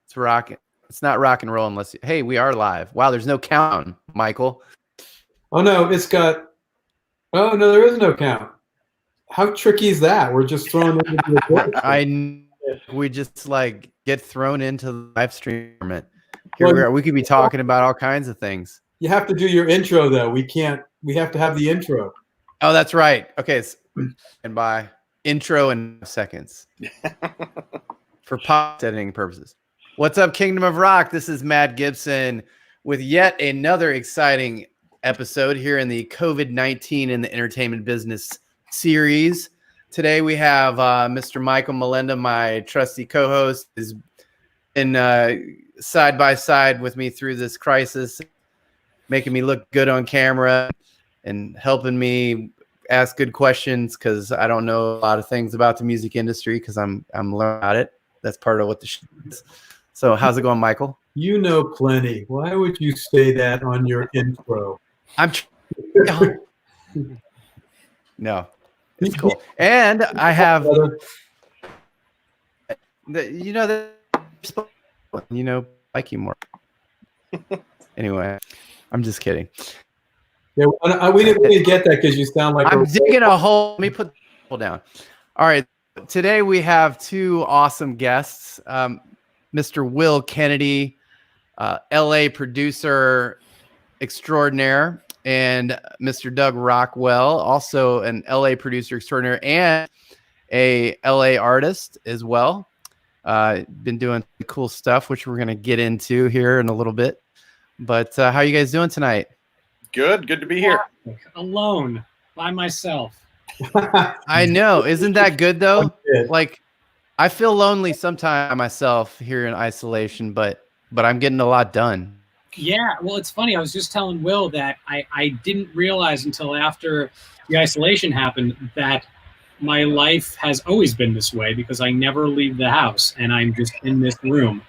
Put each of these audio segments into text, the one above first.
It's rock. It's not rock and roll unless. Hey, we are live. Wow, there's no count, Michael. Oh no, it's got. Oh no, there is no count. How tricky is that? We're just thrown into the we just like get thrown into the live stream. Here we are. We could be talking about all kinds of things. You have to do your intro though. We can't. We have to have the intro. Oh, that's right. Okay, and by intro in seconds for pop editing purposes. What's up, Kingdom of Rock? This is Matt Gibson with yet another exciting episode here in the COVID-19 in the entertainment business series. Today we have Mr. Michael Melinda, my trusty co-host, is been side by side with me through this crisis, making me look good on camera and helping me ask good questions because I don't know a lot of things about the music industry because I'm learning about it. That's part of what the show is. So how's it going, Michael? You know plenty. Why would you say that on your intro? No, it's cool. And I have, like you more. Anyway, I'm just kidding. Yeah, we didn't really get that because you sound like I'm digging a hole. Let me put the hole down. All right. Today we have two awesome guests. Mr. Will Kennedy, LA producer extraordinaire, and Mr. Doug Rockwell, also an LA producer extraordinaire and a LA artist as well. Been doing cool stuff, which we're going to get into here in a little bit. But how are you guys doing tonight? Good to be here. Alone, by myself. I know. Isn't that good, though? Like, I feel lonely sometimes myself here in isolation, but I'm getting a lot done. Yeah, well, it's funny. I was just telling Will that I didn't realize until after the isolation happened that my life has always been this way because I never leave the house and I'm just in this room.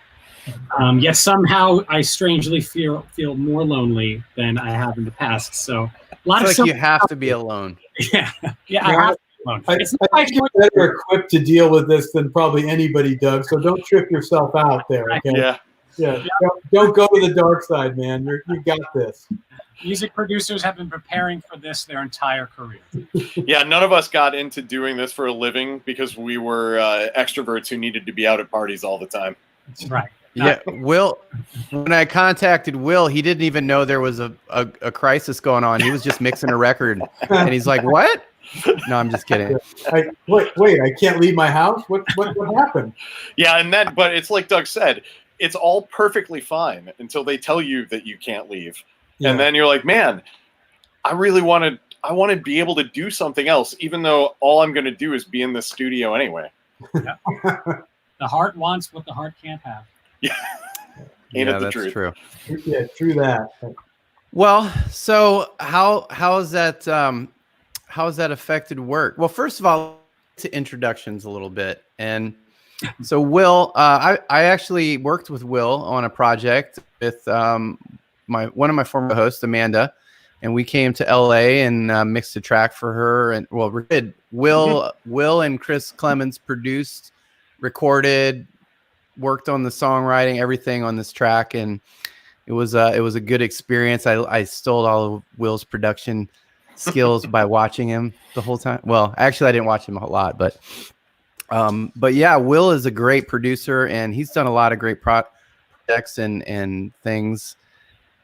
Yet somehow I strangely feel more lonely than I have in the past. So a lot of like you have to be alone. Yeah, I have to be alone. I think you're better equipped to deal with this than probably anybody, Doug. So don't trip yourself out there. Okay? Yeah. Don't go to the dark side, man. You got this. Music producers have been preparing for this their entire career. Yeah, none of us got into doing this for a living because we were extroverts who needed to be out at parties all the time. Right. Yeah, Will. When I contacted Will, he didn't even know there was a crisis going on. He was just mixing a record, and he's like, "What?" No, I'm just kidding. Wait! I can't leave my house. What happened? Yeah, but it's like Doug said, it's all perfectly fine until they tell you that you can't leave, and then you're like, "Man, I want to be able to do something else, even though all I'm going to do is be in this studio anyway." Yeah. The heart wants what the heart can't have. Yeah, that's true. Yeah, true that. Well, so how's that affected work? Well, first of all, to introductions a little bit, and so Will, I actually worked with Will on a project with one of my former hosts, Amanda, and we came to LA and mixed a track for her, and Will and Chris Clemens produced, recorded, worked on the songwriting, everything on this track, and it was a good experience. I stole all of Will's production skills by watching him the whole time. Well, actually, I didn't watch him a lot, but yeah, Will is a great producer, and he's done a lot of great projects and things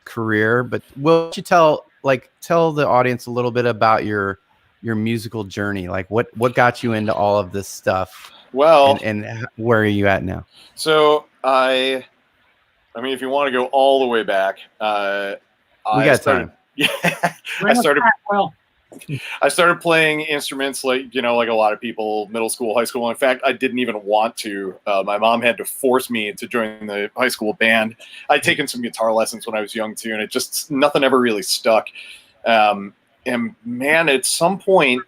career. But will you tell the audience a little bit about your musical journey? Like what got you into all of this stuff? Well, and where are you at now? So I mean, if you want to go all the way back, we got time. Yeah, I started playing instruments like a lot of people, middle school, high school. In fact, I didn't even want to. My mom had to force me to join the high school band. I'd taken some guitar lessons when I was young too, and nothing ever really stuck. And man, at some point,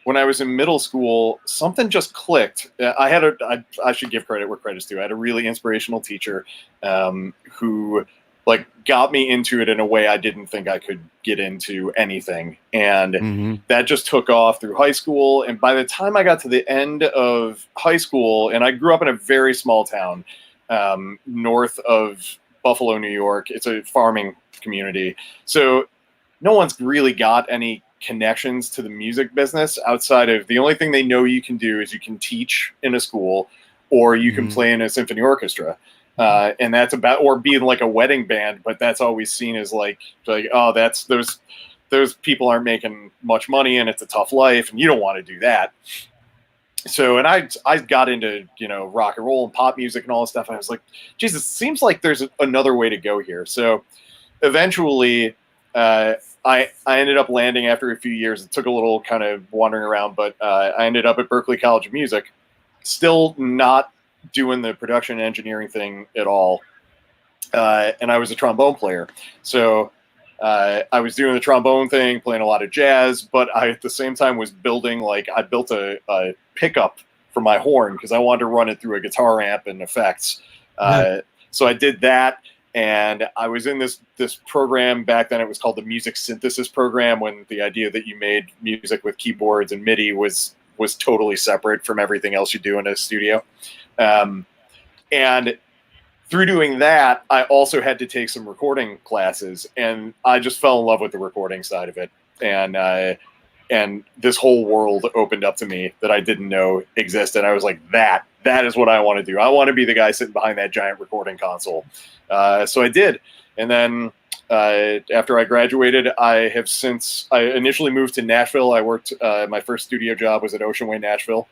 when I was in middle school, something just clicked. I should give credit where credit's due. I had a really inspirational teacher who got me into it in a way I didn't think I could get into anything. And that just took off through high school. And by the time I got to the end of high school, and I grew up in a very small town, north of Buffalo, New York. It's a farming community. So no one's really got any connections to the music business outside of the only thing they know you can do is you can teach in a school or you can play in a symphony orchestra. And that's about, or be in like a wedding band, but that's always seen as like, oh, that's those people aren't making much money and it's a tough life and you don't want to do that. So, and I got into, rock and roll and pop music and all this stuff. And I was like, Jesus, it seems like there's another way to go here. So eventually I ended up landing after a few years. It took a little kind of wandering around, but I ended up at Berklee College of Music, still not doing the production and engineering thing at all. And I was a trombone player. So I was doing the trombone thing, playing a lot of jazz, but I at the same time was building, I built a pickup for my horn because I wanted to run it through a guitar amp and effects. So I did that. And I was in this program back then. It was called the Music Synthesis Program, when the idea that you made music with keyboards and MIDI was totally separate from everything else you do in a studio. And through doing that, I also had to take some recording classes, and I just fell in love with the recording side of it. And this whole world opened up to me that I didn't know existed. I was like, that is what I want to do. I want to be the guy sitting behind that giant recording console. So I did. And then after I graduated, I initially moved to Nashville. I worked, my first studio job was at Ocean Way, Nashville.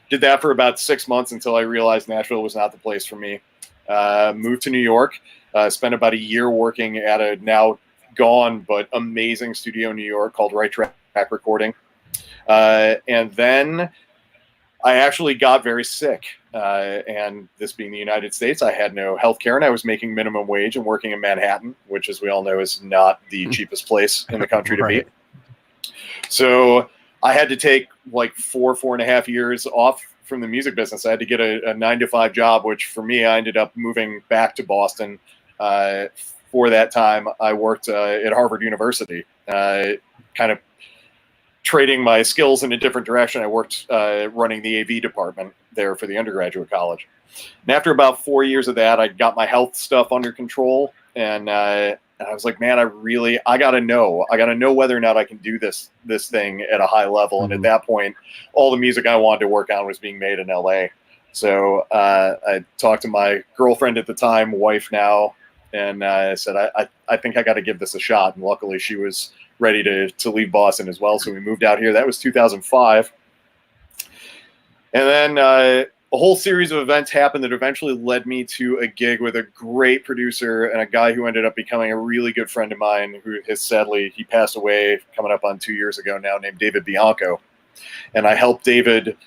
Did that for about 6 months until I realized Nashville was not the place for me. Moved to New York, spent about a year working at a now gone but amazing studio in New York called Right Track Recording. And then I actually got very sick. And this being the United States, I had no health care, and I was making minimum wage and working in Manhattan, which, as we all know, is not the cheapest place in the country to be. So I had to take 4.5 years off from the music business. I had to get a 9-to-5 job, which for me, I ended up moving back to Boston. For that time, I worked at Harvard University, kind of trading my skills in a different direction. I worked running the AV department there for the undergraduate college. And after about 4 years of that, I got my health stuff under control. And I was like, man, I got to know whether or not I can do this thing at a high level. And at that point, all the music I wanted to work on was being made in LA. So I talked to my girlfriend at the time, wife now, and I said, I think I got to give this a shot. And luckily she was ready to leave Boston as well. So we moved out here. That was 2005. And then a whole series of events happened that eventually led me to a gig with a great producer and a guy who ended up becoming a really good friend of mine, who he passed away coming up on 2 years ago now, named David Bianco. And I helped David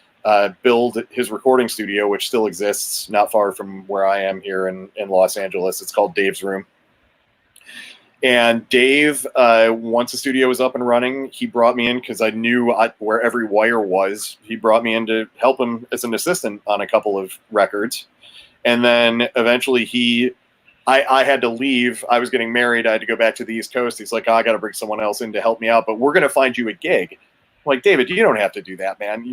build his recording studio, which still exists not far from where I am here in Los Angeles. It's called Dave's Room. And Dave, once the studio was up and running, he brought me in because I knew where every wire was. He brought me in to help him as an assistant on a couple of records. And then eventually I had to leave. I was getting married. I had to go back to the East Coast. He's like, I got to bring someone else in to help me out, but we're going to find you a gig. I'm like, David, you don't have to do that, man.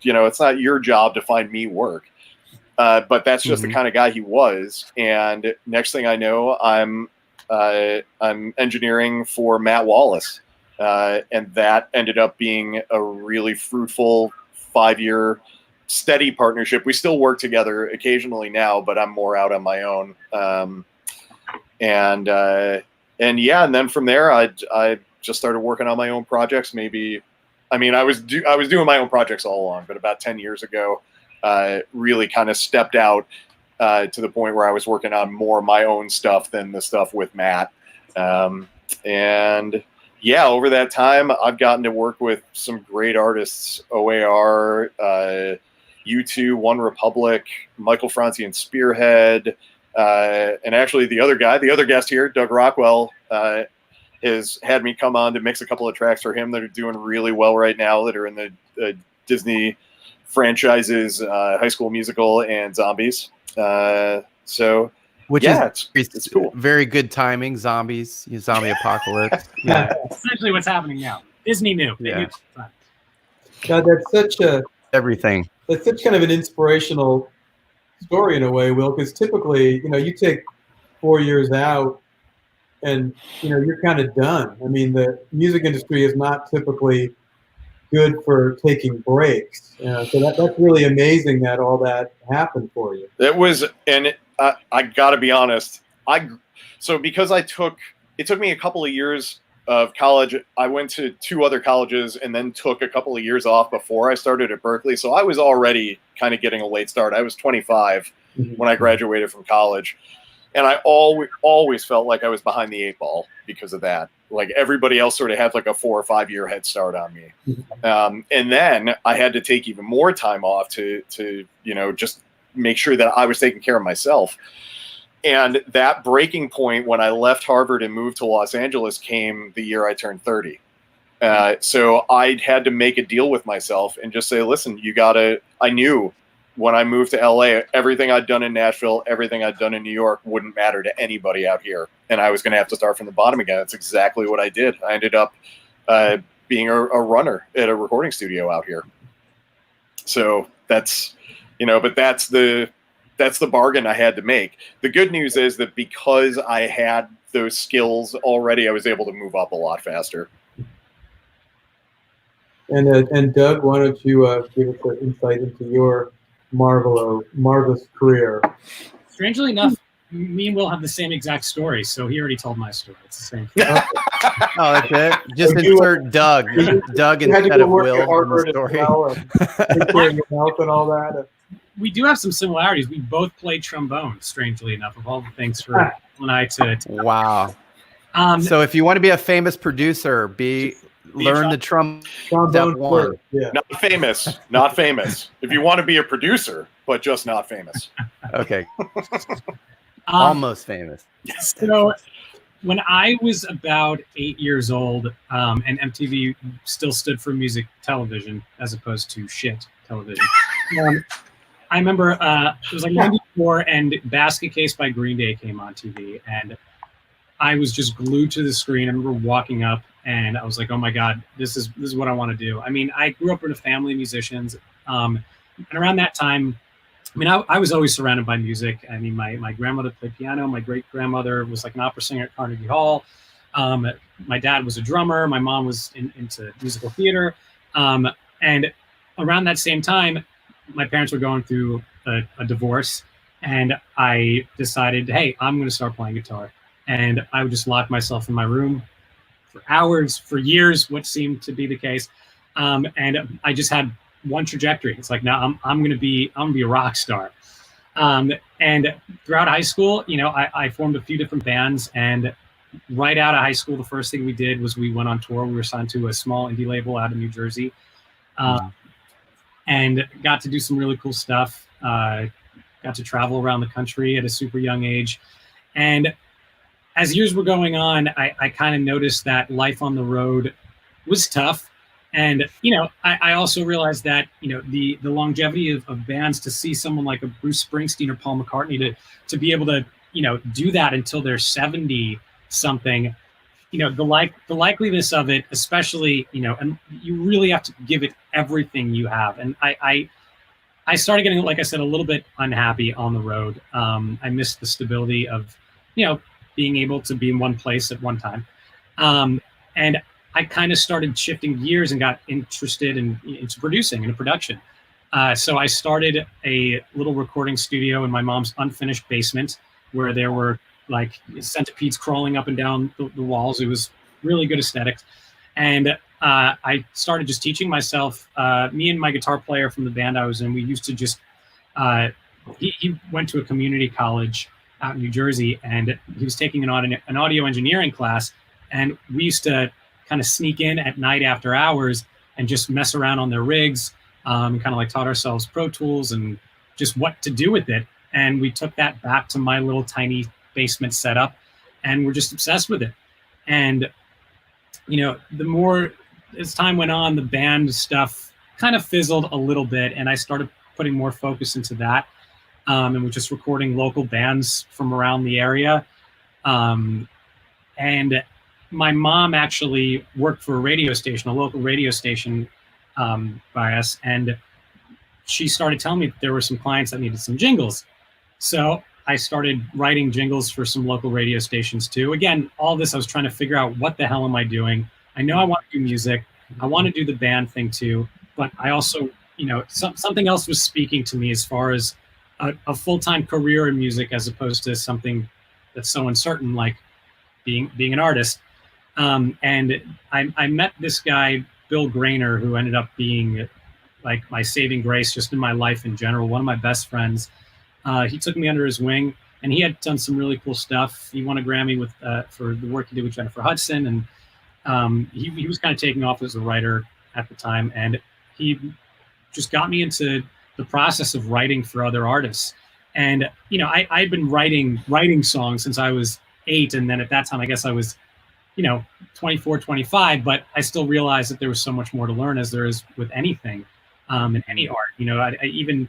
It's not your job to find me work. But that's just the kind of guy he was. And next thing I know, I'm engineering for Matt Wallace. And that ended up being a really fruitful 5-year steady partnership. We still work together occasionally now, but I'm more out on my own. And then from there, I just started working on my own projects. I was doing my own projects all along, but about 10 years ago, really kind of stepped out to the point where I was working on more my own stuff than the stuff with Matt. Over that time, I've gotten to work with some great artists: OAR, U2, One Republic, Michael Franzi and Spearhead, and actually the other guest here, Doug Rockwell, has had me come on to mix a couple of tracks for him that are doing really well right now, that are in the Disney franchises, High School Musical and Zombies. Which is cool. Very good timing. Zombies, zombie apocalypse. Yeah, essentially what's happening now. Disney knew. Yeah. God, that's such everything. That's such kind of an inspirational story in a way, Will, because typically, you take 4 years out and, you're kind of done. I mean, the music industry is not typically good for taking breaks. So that's really amazing that all that happened for you. It was, and I got to be honest, because it took me a couple of years of college. I went to 2 other colleges and then took a couple of years off before I started at Berkeley. So I was already kind of getting a late start. I was 25 when I graduated from college. And I always felt like I was behind the 8 ball because of that. Like everybody else sort of had like a 4 or 5 year head start on me. And then I had to take even more time off to just make sure that I was taking care of myself. And that breaking point when I left Harvard and moved to Los Angeles came the year I turned 30. So I had to make a deal with myself and just say, listen, I knew when I moved to LA, everything I'd done in Nashville, everything I'd done in New York wouldn't matter to anybody out here. And I was going to have to start from the bottom again. That's exactly what I did. I ended up being a runner at a recording studio out here. So that's, but that's the bargain I had to make. The good news is that because I had those skills already, I was able to move up a lot faster. And Doug, why don't you give us an insight into your marvelous career? Strangely enough, me and Will have the same exact story, so he already told my story. It's the same thing. Oh, that's it. Just insert Doug instead of Will in the story. And all that. We do have some similarities. We both played trombone, strangely enough, of all the things for when I to wow. So if you want to be a famous producer, learn the trombone. Step 1. Yeah. Not famous. If you want to be a producer, but just not famous. Okay. Almost famous. So when I was about 8 years old, and MTV still stood for music television as opposed to shit television. I remember it was like 94 and Basket Case by Green Day came on TV, and I was just glued to the screen. I remember walking up and I was like, oh my God, this is what I want to do. I mean, I grew up in a family of musicians. And around that time, I mean, I was always surrounded by music. I mean, my grandmother played piano. My great-grandmother was like an opera singer at Carnegie Hall. My dad was a drummer. My mom was into musical theater. And around that same time, my parents were going through a divorce. And I decided, hey, I'm going to start playing guitar. And I would just lock myself in my room for hours, for years, what seemed to be the case. And I just had one trajectory. It's like, now I'm gonna be a rock star. And throughout high school, I formed a few different bands. And right out of high school, the first thing we did was we went on tour. We were signed to a small indie label out of New Jersey, and got to do some really cool stuff. Got to travel around the country at a super young age. And as years were going on, I kind of noticed that life on the road was tough. And, I also realized that, the longevity of bands, to see someone like a Bruce Springsteen or Paul McCartney to be able to, do that until they're 70 something, the likeliness of it, especially, and you really have to give it everything you have. And I started getting, like I said, a little bit unhappy on the road. I missed the stability of, being able to be in one place at one time. And I kind of started shifting gears and got interested into producing and production. So I started a little recording studio in my mom's unfinished basement, where there were like centipedes crawling up and down the walls. It was really good aesthetics. And I started just teaching myself. Me and my guitar player from the band I was in, we used to just, he went to a community college out in New Jersey, and he was taking an audio engineering class. And we used to kind of sneak in at night after hours and just mess around on their rigs, and kind of like taught ourselves Pro Tools and just what to do with it. And we took that back to my little tiny basement setup, and we're just obsessed with it. And, the more as time went on, the band stuff kind of fizzled a little bit, and I started putting more focus into that. And we're just recording local bands from around the area. And my mom actually worked for a radio station, a local radio station by us. And she started telling me that there were some clients that needed some jingles. So I started writing jingles for some local radio stations too. Again, all this, I was trying to figure out what the hell am I doing? I know I want to do music. I want to do the band thing too. But I also, something else was speaking to me as far as a full-time career in music as opposed to something that's so uncertain like being an artist. And I met this guy, Bill Grainer, who ended up being like my saving grace just in my life in general, one of my best friends. He took me under his wing, and he had done some really cool stuff. He won a Grammy for the work he did with Jennifer Hudson, and he was kind of taking off as a writer at the time, and he just got me into the process of writing for other artists. And I'd been writing songs since I was 8, and then at that time I guess I was 24, 25, but I still realized that there was so much more to learn, as there is with anything in any art. Even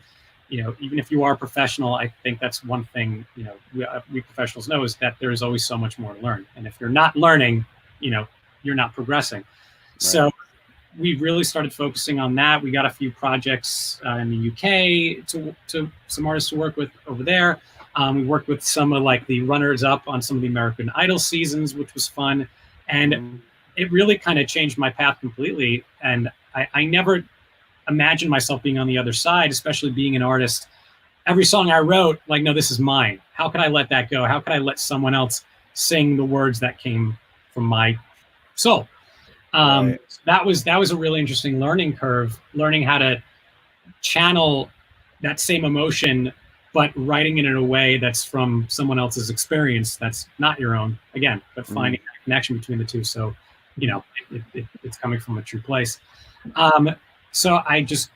if you are a professional, I think that's one thing we professionals know, is that there is always so much more to learn. And if you're not learning, you're not progressing. Right. So we really started focusing on that. We got a few projects in the UK to some artists to work with over there. We worked with some of like the runners up on some of the American Idol seasons, which was fun. And it really kind of changed my path completely. And I never imagined myself being on the other side, especially being an artist. Every song I wrote, like, no, this is mine. How could I let that go? How could I let someone else sing the words that came from my soul? Right. That was a really interesting learning curve, learning how to channel that same emotion, but writing it in a way that's from someone else's experience, that's not your own, again, but finding a connection between the two. So, it's coming from a true place. So I just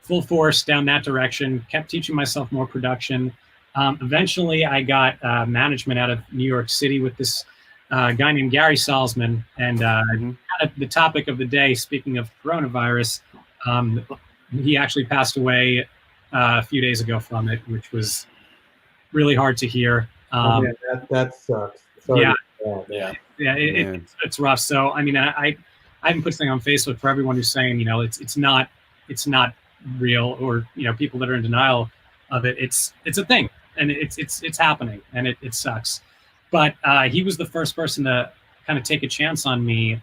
full force down that direction, kept teaching myself more production. Eventually I got management out of New York City with this guy named Gary Salzman. And kind of the topic of the day, speaking of coronavirus, he actually passed away a few days ago from it, which was really hard to hear. That sucks. Sorry. It's rough. So, I mean, I haven't put something on Facebook for everyone who's saying, it's not real, or, people that are in denial of it. It's a thing, and it's happening, and it sucks. But he was the first person to kind of take a chance on me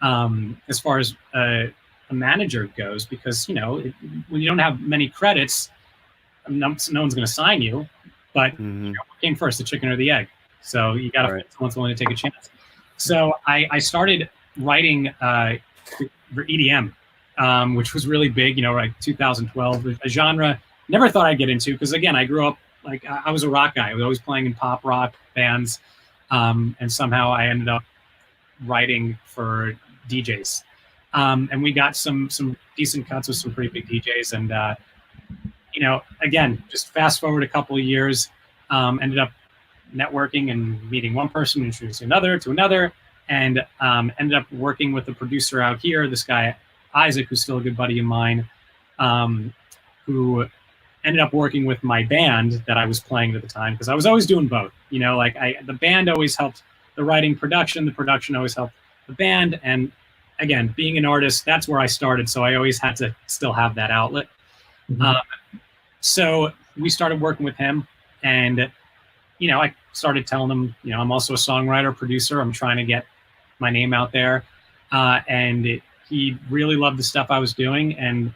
as far as a manager goes, because, when you don't have many credits, no one's going to sign you. But what came first, the chicken or the egg? So you got to find someone's willing to take a chance. So I started writing for EDM, which was really big, like 2012, a genre never thought I'd get into, because again, I grew up like I was a rock guy. I was always playing in pop rock bands, and somehow I ended up writing for DJs, and we got some decent cuts with some pretty big DJs, and again, just fast forward a couple of years, ended up networking and meeting one person, introducing another to another, and ended up working with a producer out here, this guy Isaac, who's still a good buddy of mine, who ended up working with my band that I was playing at the time, because I was always doing both. The band always helped the writing, production. The production always helped the band. And again, being an artist, that's where I started. So I always had to still have that outlet. So we started working with him, and I started telling him, I'm also a songwriter, producer. I'm trying to get my name out there, and he really loved the stuff I was doing. And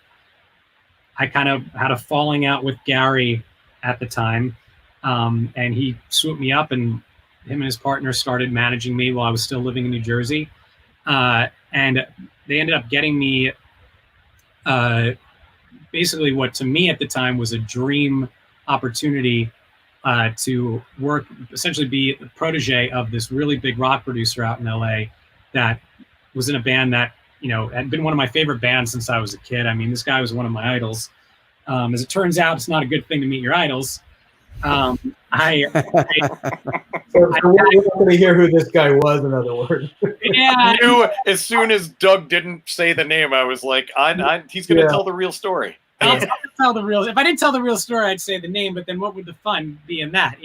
I kind of had a falling out with Gary at the time, and he swooped me up, and him and his partner started managing me while I was still living in New Jersey. And they ended up getting me basically what to me at the time was a dream opportunity to work, essentially be the protege of this really big rock producer out in LA that was in a band that, had been one of my favorite bands since I was a kid. I mean, this guy was one of my idols. As it turns out, it's not a good thing to meet your idols. So we're not going to hear who this guy was, in other words. Yeah. I knew as soon as Doug didn't say the name, I was like, he's going to tell the real story. I'll tell the real. If I didn't tell the real story, I'd say the name. But then, what would the fun be in that?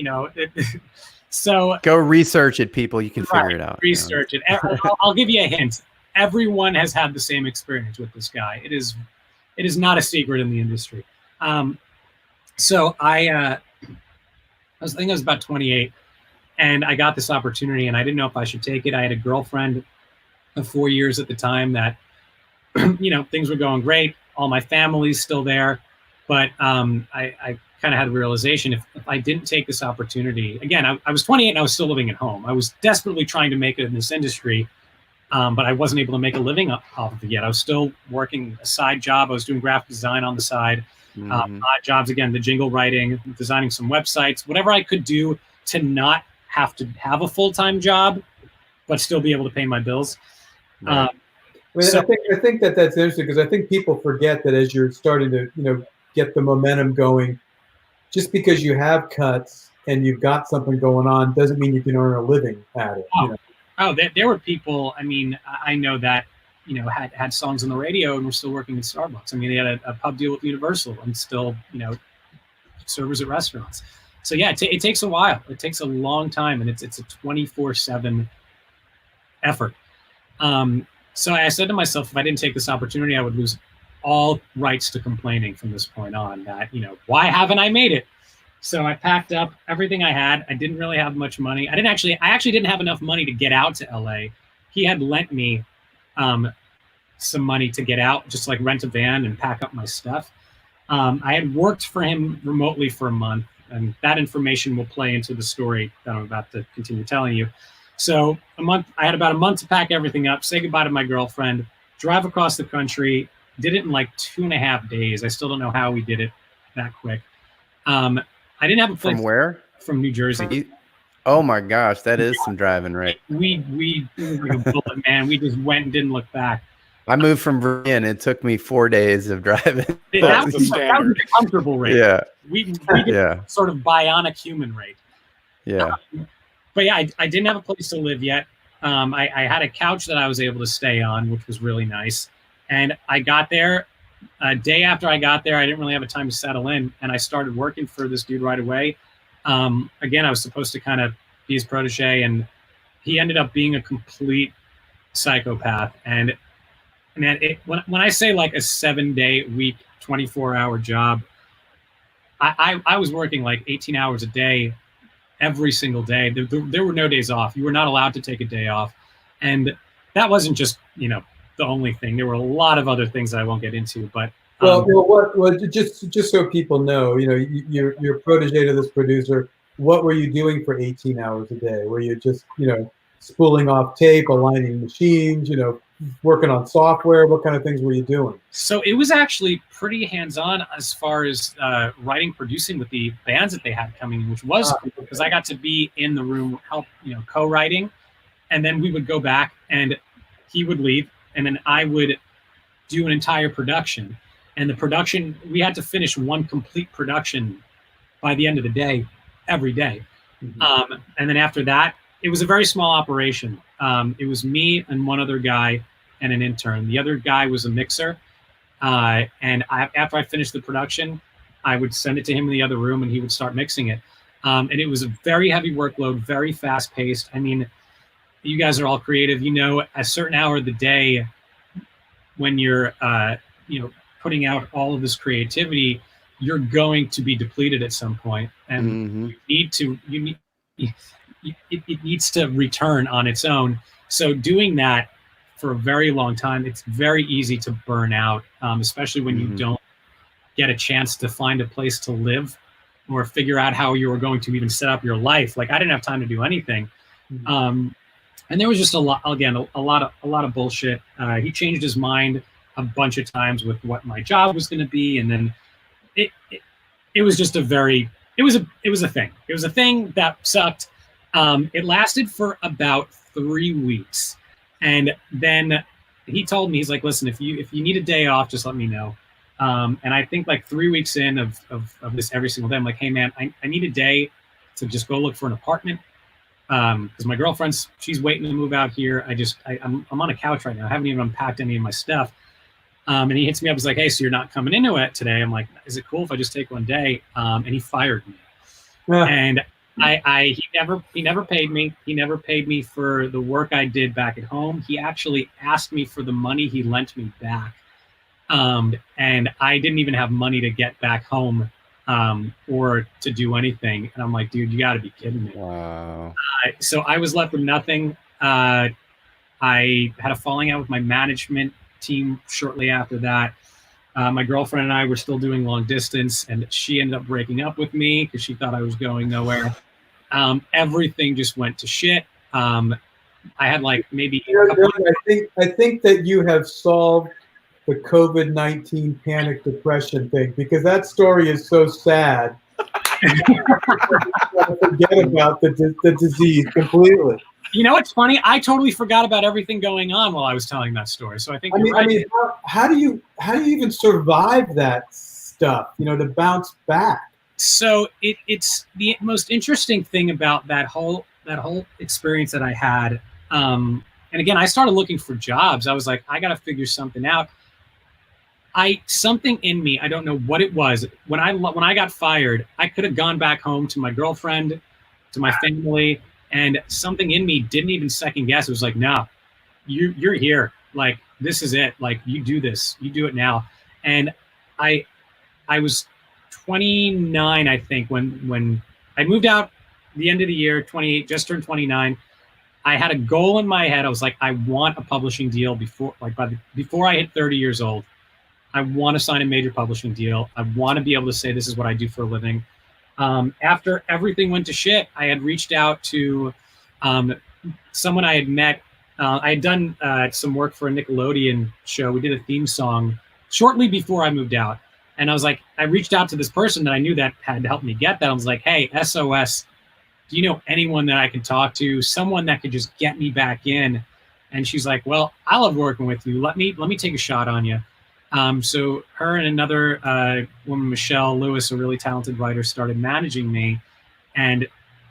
So go research it, people. You can figure it out. Research it. I'll give you a hint. Everyone has had the same experience with this guy. It is not a secret in the industry. So I think I was about 28, and I got this opportunity, and I didn't know if I should take it. I had a girlfriend of 4 years at the time that, things were going great. All my family's still there, but I kind of had a realization if I didn't take this opportunity, again, I was 28 and I was still living at home. I was desperately trying to make it in this industry, but I wasn't able to make a living off of it yet. I was still working a side job. I was doing graphic design on the side, odd jobs, again, the jingle writing, designing some websites, whatever I could do to not have to have a full-time job, but still be able to pay my bills. Right. I think that's interesting because I think people forget that as you're starting to, get the momentum going, just because you have cuts and you've got something going on doesn't mean you can earn a living at it. There were people, I know that, had songs on the radio and were still working at Starbucks. I mean, they had a pub deal with Universal and still, servers at restaurants. So yeah, it takes a while. It takes a long time, and it's a 24/7 effort. So I said to myself, if I didn't take this opportunity, I would lose all rights to complaining from this point on. That, why haven't I made it? So I packed up everything I had. I didn't really have much money. I actually didn't have enough money to get out to LA. He had lent me some money to get out, just like rent a van and pack up my stuff. I had worked for him remotely for a month, and that information will play into the story that I'm about to continue telling you. So I had about a month to pack everything up, say goodbye to my girlfriend, drive across the country, did it in like 2.5 days. I still don't know how we did it that quick. I didn't have a place. From where? From New Jersey. Oh my gosh, that is some driving, right? We like a bullet, man. We just went and didn't look back. I moved from Virginia, and it took me 4 days of driving. That was a comfortable rate. Yeah. We did sort of bionic human rate. Yeah. But yeah, I didn't have a place to live yet. I had a couch that I was able to stay on, which was really nice. And I got there. A day after I got there, I didn't really have a time to settle in, and I started working for this dude right away. Again, I was supposed to kind of be his protege, and he ended up being a complete psychopath. And man, when I say like a 7-day week, 24-hour job, I was working like 18 hours a day, every single day. There were no days off. You were not allowed to take a day off, and that wasn't just the only thing. There were a lot of other things that I won't get into, but just so people know, you're protege to this producer. What were you doing for 18 hours a day? Were you just spooling off tape, aligning machines, working on software? What kind of things were you doing? So it was actually pretty hands-on as far as writing, producing with the bands that they had coming in, which was cool because I got to be in the room, help co-writing, and then we would go back and he would leave. And then I would do an entire production. And the production, we had to finish one complete production by the end of the day, every day. Mm-hmm. And then after that, it was a very small operation. It was me and one other guy and an intern. The other guy was a mixer. After I finished the production, I would send it to him in the other room and he would start mixing it. And it was a very heavy workload, very fast paced. I mean, you guys are all creative. A certain hour of the day when you're, putting out all of this creativity, you're going to be depleted at some point, and it needs to return on its own. So doing that for a very long time, it's very easy to burn out, especially when you don't get a chance to find a place to live or figure out how you were going to even set up your life. Like I didn't have time to do anything. And there was just a lot of bullshit. He changed his mind a bunch of times with what my job was going to be, and then it was just it was a thing. It was a thing that sucked. It lasted for about 3 weeks, and then he told me, he's like, "Listen, if you need a day off, just let me know." And I think like 3 weeks in of this every single day, I'm like, "Hey man, I need a day to just go look for an apartment." Because my girlfriend's, she's waiting to move out here. I'm on a couch right now. I haven't even unpacked any of my stuff. And he hits me up. He's like, "Hey, so you're not coming into it today?" I'm like, "Is it cool if I just take one day?" And he fired me. And he never paid me. He never paid me for the work I did back at home. He actually asked me for the money he lent me back. And I didn't even have money to get back home or to do anything. And I'm like, dude, you got to be kidding me. Wow. So I was left with nothing. I had a falling out with my management team shortly after that. My girlfriend and I were still doing long distance, and she ended up breaking up with me because she thought I was going nowhere. Everything just went to shit. I had like maybe You know, Doug, I think that you have solved the COVID-19 panic depression thing, because that story is so sad. Forget about the disease completely. You know what's funny? I totally forgot about everything going on while I was telling that story. So I think you're right. I mean, how do you even survive that stuff? You know, to bounce back. So it's the most interesting thing about that whole experience that I had. And again, I started looking for jobs. I was like, I got to figure something out. Something in me, I don't know what it was. When I got fired, I could have gone back home to my girlfriend, to my family. And something in me didn't even second guess. It was like, no, you're here. Like, this is it. Like, you do this. You do it now. And I was 29, I think, when I moved out the end of the year, 28, just turned 29. I had a goal in my head. I was like, I want a publishing deal before I hit 30 years old. I want to sign a major publishing deal. I want to be able to say this is what I do for a living. After everything went to shit, I had reached out to someone I had met. I had done some work for a Nickelodeon show. We did a theme song shortly before I moved out. And I was like, I reached out to this person that I knew that had helped me get that. I was like, hey, SOS, do you know anyone that I could talk to? Someone that could just get me back in? And she's like, well, I love working with you. Let me take a shot on you. So her and another woman, Michelle Lewis, a really talented writer, started managing me, and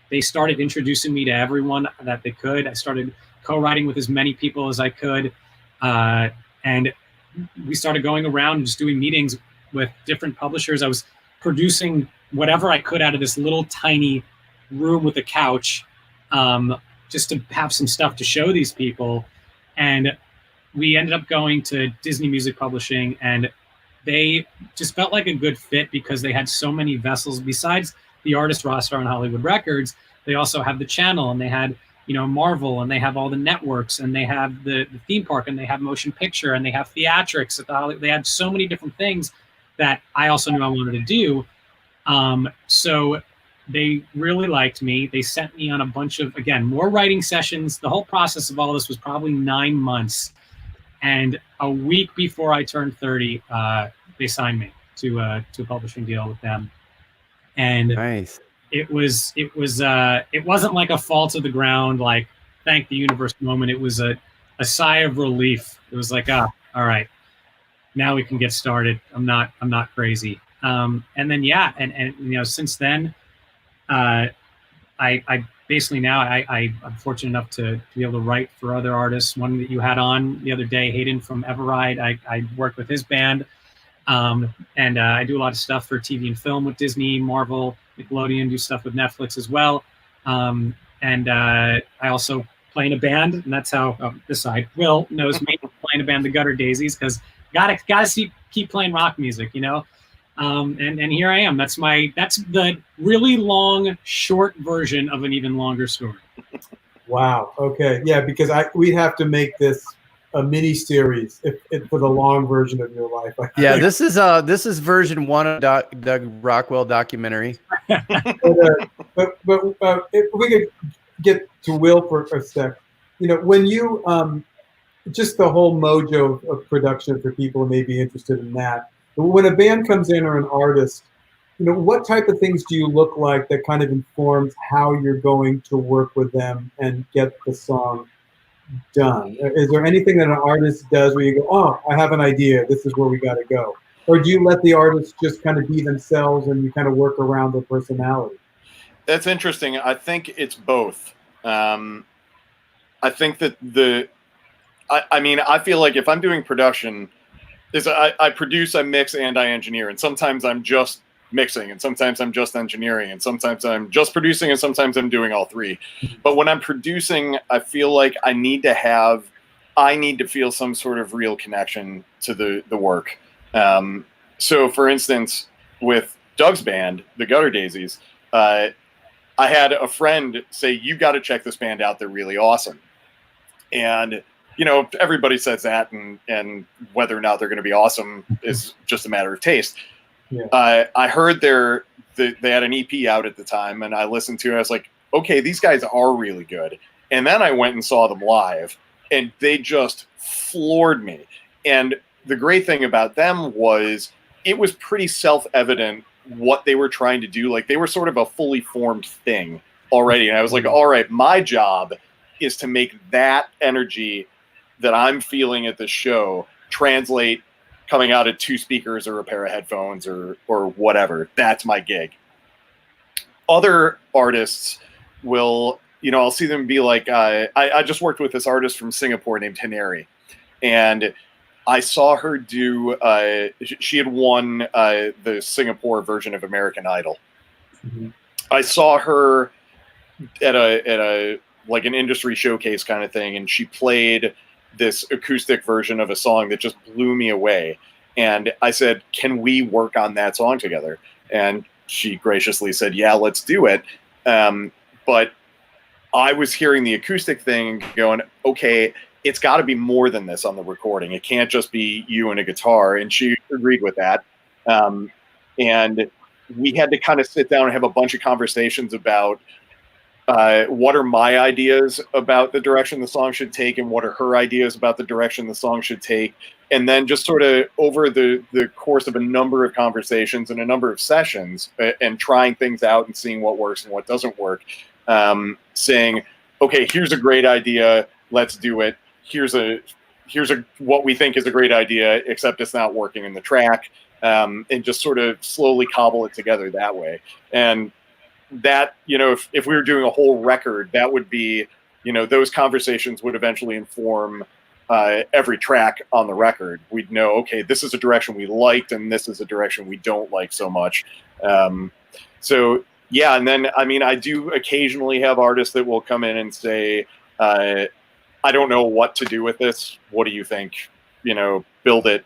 they started introducing me to everyone that they could. I started co-writing with as many people as I could, and we started going around and just doing meetings with different publishers. I was producing whatever I could out of this little tiny room with a couch, just to have some stuff to show these people. And we ended up going to Disney Music Publishing, and they just felt like a good fit because they had so many vessels. Besides the artist roster on Hollywood Records, they also have the channel, and they had, you know, Marvel, and they have all the networks, and they have the theme park, and they have motion picture, and they have theatrics at the Hollywood. They had so many different things that I also knew I wanted to do. So they really liked me. They sent me on a bunch of, again, more writing sessions. The whole process of all this was probably 9 months. And a week before I turned 30, they signed me to a publishing deal with them. And Nice. it wasn't like a fall to the ground, like thank the universe moment. It was a sigh of relief. It was like, all right, now we can get started. I'm not crazy. And then, yeah. And you know, since then, I basically now I'm fortunate enough to be able to write for other artists. One that you had on the other day, Hayden from Everride, I worked with his band. And I do a lot of stuff for TV and film with Disney, Marvel, Nickelodeon, do stuff with Netflix as well. And I also play in a band, and that's how this side, Will knows me, playing a band, the Gutter Daisies, because gotta keep playing rock music, you know. And here I am. That's the really long, short version of an even longer story. Wow. Okay. Yeah, because we'd have to make this a mini series for the long version of your life. Yeah, this is version 1 of Doug Rockwell documentary. but if we could get to Will for a sec, you know, when you just the whole mojo of production for people who may be interested in that. When a band comes in or an artist, you know, what type of things do you look like that kind of informs how you're going to work with them and get the song done? Is there anything that an artist does where you go, oh, I have an idea, this is where we got to go? Or do you let the artist just kind of be themselves and you kind of work around their personality? That's interesting. I think it's both. I think that I feel like if I'm doing production, I produce, I mix, and I engineer. And sometimes I'm just mixing, and sometimes I'm just engineering, and sometimes I'm just producing, and sometimes I'm doing all three. But when I'm producing, I feel like I need to feel some sort of real connection to the work. So, for instance, with Doug's band, the Gutter Daisies, I had a friend say, "You got to check this band out. They're really awesome." And everybody says that, and whether or not they're going to be awesome is just a matter of taste. Yeah. I heard they had an EP out at the time, and I listened to it. I was like, okay, these guys are really good. And then I went and saw them live, and they just floored me. And the great thing about them was it was pretty self-evident what they were trying to do. Like, they were sort of a fully formed thing already. And I was like, all right, my job is to make that energy that I'm feeling at the show translate coming out of 2 speakers or a pair of headphones or whatever. That's my gig. Other artists will, I'll see them be like, I just worked with this artist from Singapore named Hinari, and I saw her do, she had won the Singapore version of American Idol. Mm-hmm. I saw her at a like an industry showcase kind of thing, and she played this acoustic version of a song that just blew me away. And I said, "Can we work on that song together?" And she graciously said, "Yeah, let's do it." But I was hearing the acoustic thing going, okay, it's got to be more than this on the recording. It can't just be you and a guitar. And she agreed with that. And we had to kind of sit down and have a bunch of conversations about what are my ideas about the direction the song should take, and what are her ideas about the direction the song should take. And then just sort of over the course of a number of conversations and a number of sessions, and trying things out and seeing what works and what doesn't work, saying, okay, here's a great idea, let's do it. Here's what we think is a great idea, except it's not working in the track, and just sort of slowly cobble it together that way. And that, if we were doing a whole record, that would be, those conversations would eventually inform every track on the record. We'd know, okay, this is a direction we liked, and this is a direction we don't like so much. So yeah, and then, I do occasionally have artists that will come in and say, I don't know what to do with this. What do you think? Build it.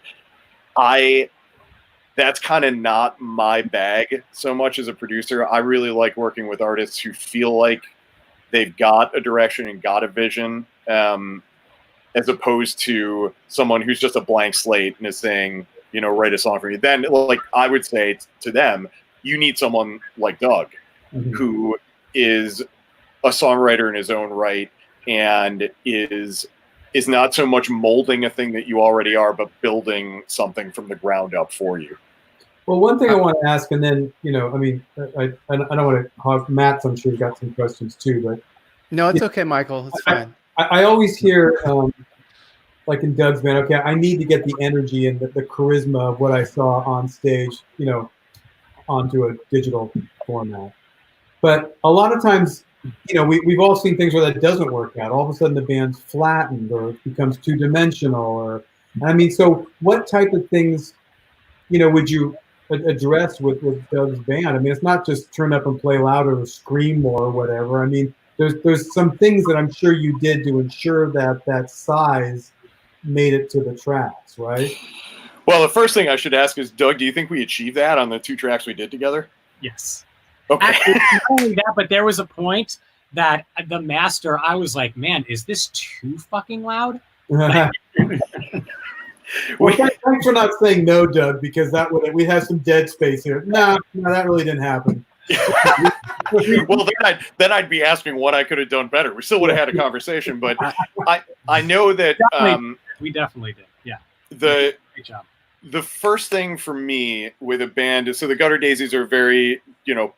That's kind of not my bag so much as a producer. I really like working with artists who feel like they've got a direction and got a vision, as opposed to someone who's just a blank slate and is saying, write a song for me. Then, like, I would say to them, you need someone like Doug, mm-hmm. who is a songwriter in his own right, and is not so much molding a thing that you already are, but building something from the ground up for you. Well, one thing I want to ask, and then, I don't want to hog Matt, I'm sure you've got some questions too, but. No, it's okay, Michael. It's fine. I always hear, like in Doug's band, okay, I need to get the energy and the charisma of what I saw on stage, onto a digital format. But a lot of times, we've all seen things where that doesn't work out. All of a sudden the band's flattened, or it becomes two-dimensional, so what type of things, would you address with Doug's band? It's not just turn up and play louder or scream more or whatever. There's some things that I'm sure you did to ensure that size made it to the tracks, right? Well, the first thing I should ask is, Doug, do you think we achieved that on the 2 tracks we did together? Yes. Okay. Actually, not only that, but there was a point that the master, I was like, man, is this too fucking loud? Well, thanks for not saying no, Doug, because we have some dead space here. No, that really didn't happen. Well, then I'd be asking what I could have done better. We still would have had a conversation, but I know that we definitely did. Yeah. Great job. The first thing for me with a band is, so the Gutter Daisies are a very,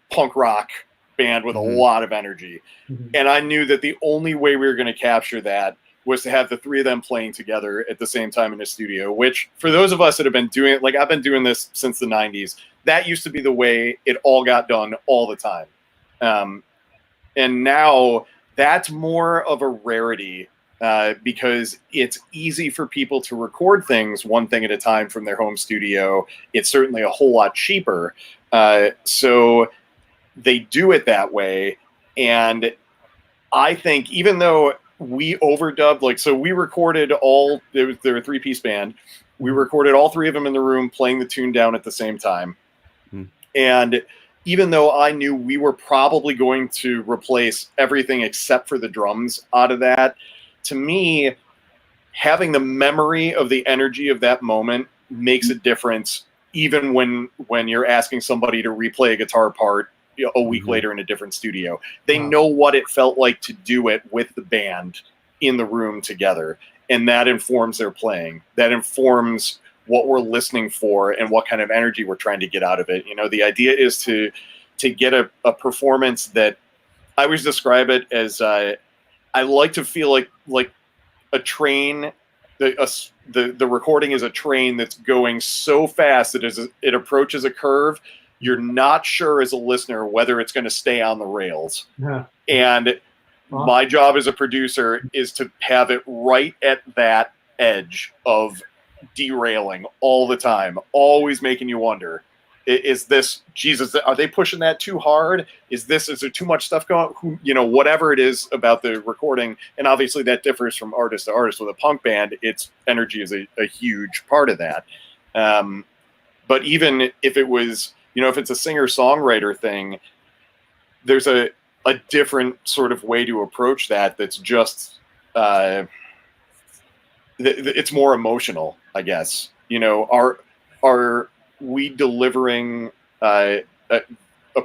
punk rock band with a lot of energy. Mm-hmm. And I knew that the only way we were going to capture that was to have the 3 of them playing together at the same time in the studio, which for those of us that have been doing it, like I've been doing this since the 90s, that used to be the way it all got done all the time. And now that's more of a rarity, because it's easy for people to record things one thing at a time from their home studio. It's certainly a whole lot cheaper. So they do it that way. And I think even though we overdubbed, so we recorded they're a 3-piece band, We recorded all three of them in the room playing the tune down at the same time. And even though I knew we were probably going to replace everything except for the drums out of that, to me, having the memory of the energy of that moment makes a difference, even when you're asking somebody to replay a guitar part a week later in a different studio. They know what it felt like to do it with the band in the room together, and that informs their playing. That informs what we're listening for and what kind of energy we're trying to get out of it. The idea is to get a performance that I always describe it as I like to feel like a train. The recording is a train that's going so fast that as it approaches a curve, you're not sure as a listener whether it's going to stay on the rails. And my job as a producer is to have it right at that edge of derailing all the time, always making you wonder, is this, Jesus, are they pushing that too hard? Is there too much stuff going on? Whatever it is about the recording. And obviously that differs from artist to artist. With a punk band, its energy is a huge part of that. But even if it was, if it's a singer-songwriter thing, there's a different sort of way to approach that. That's just, it's more emotional, I guess. Are we delivering a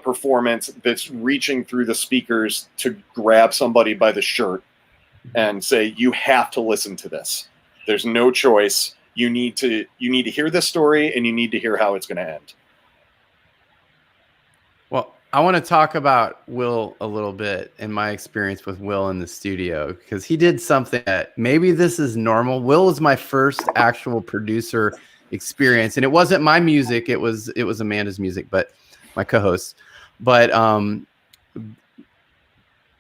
performance that's reaching through the speakers to grab somebody by the shirt and say, you have to listen to this. There's no choice. You need to hear this story, and you need to hear how it's going to end. Well, I want to talk about Will a little bit and my experience with Will in the studio, because he did something that maybe this is normal. Will was my first actual producer experience, and it wasn't my music. It was Amanda's music, but my co-host. But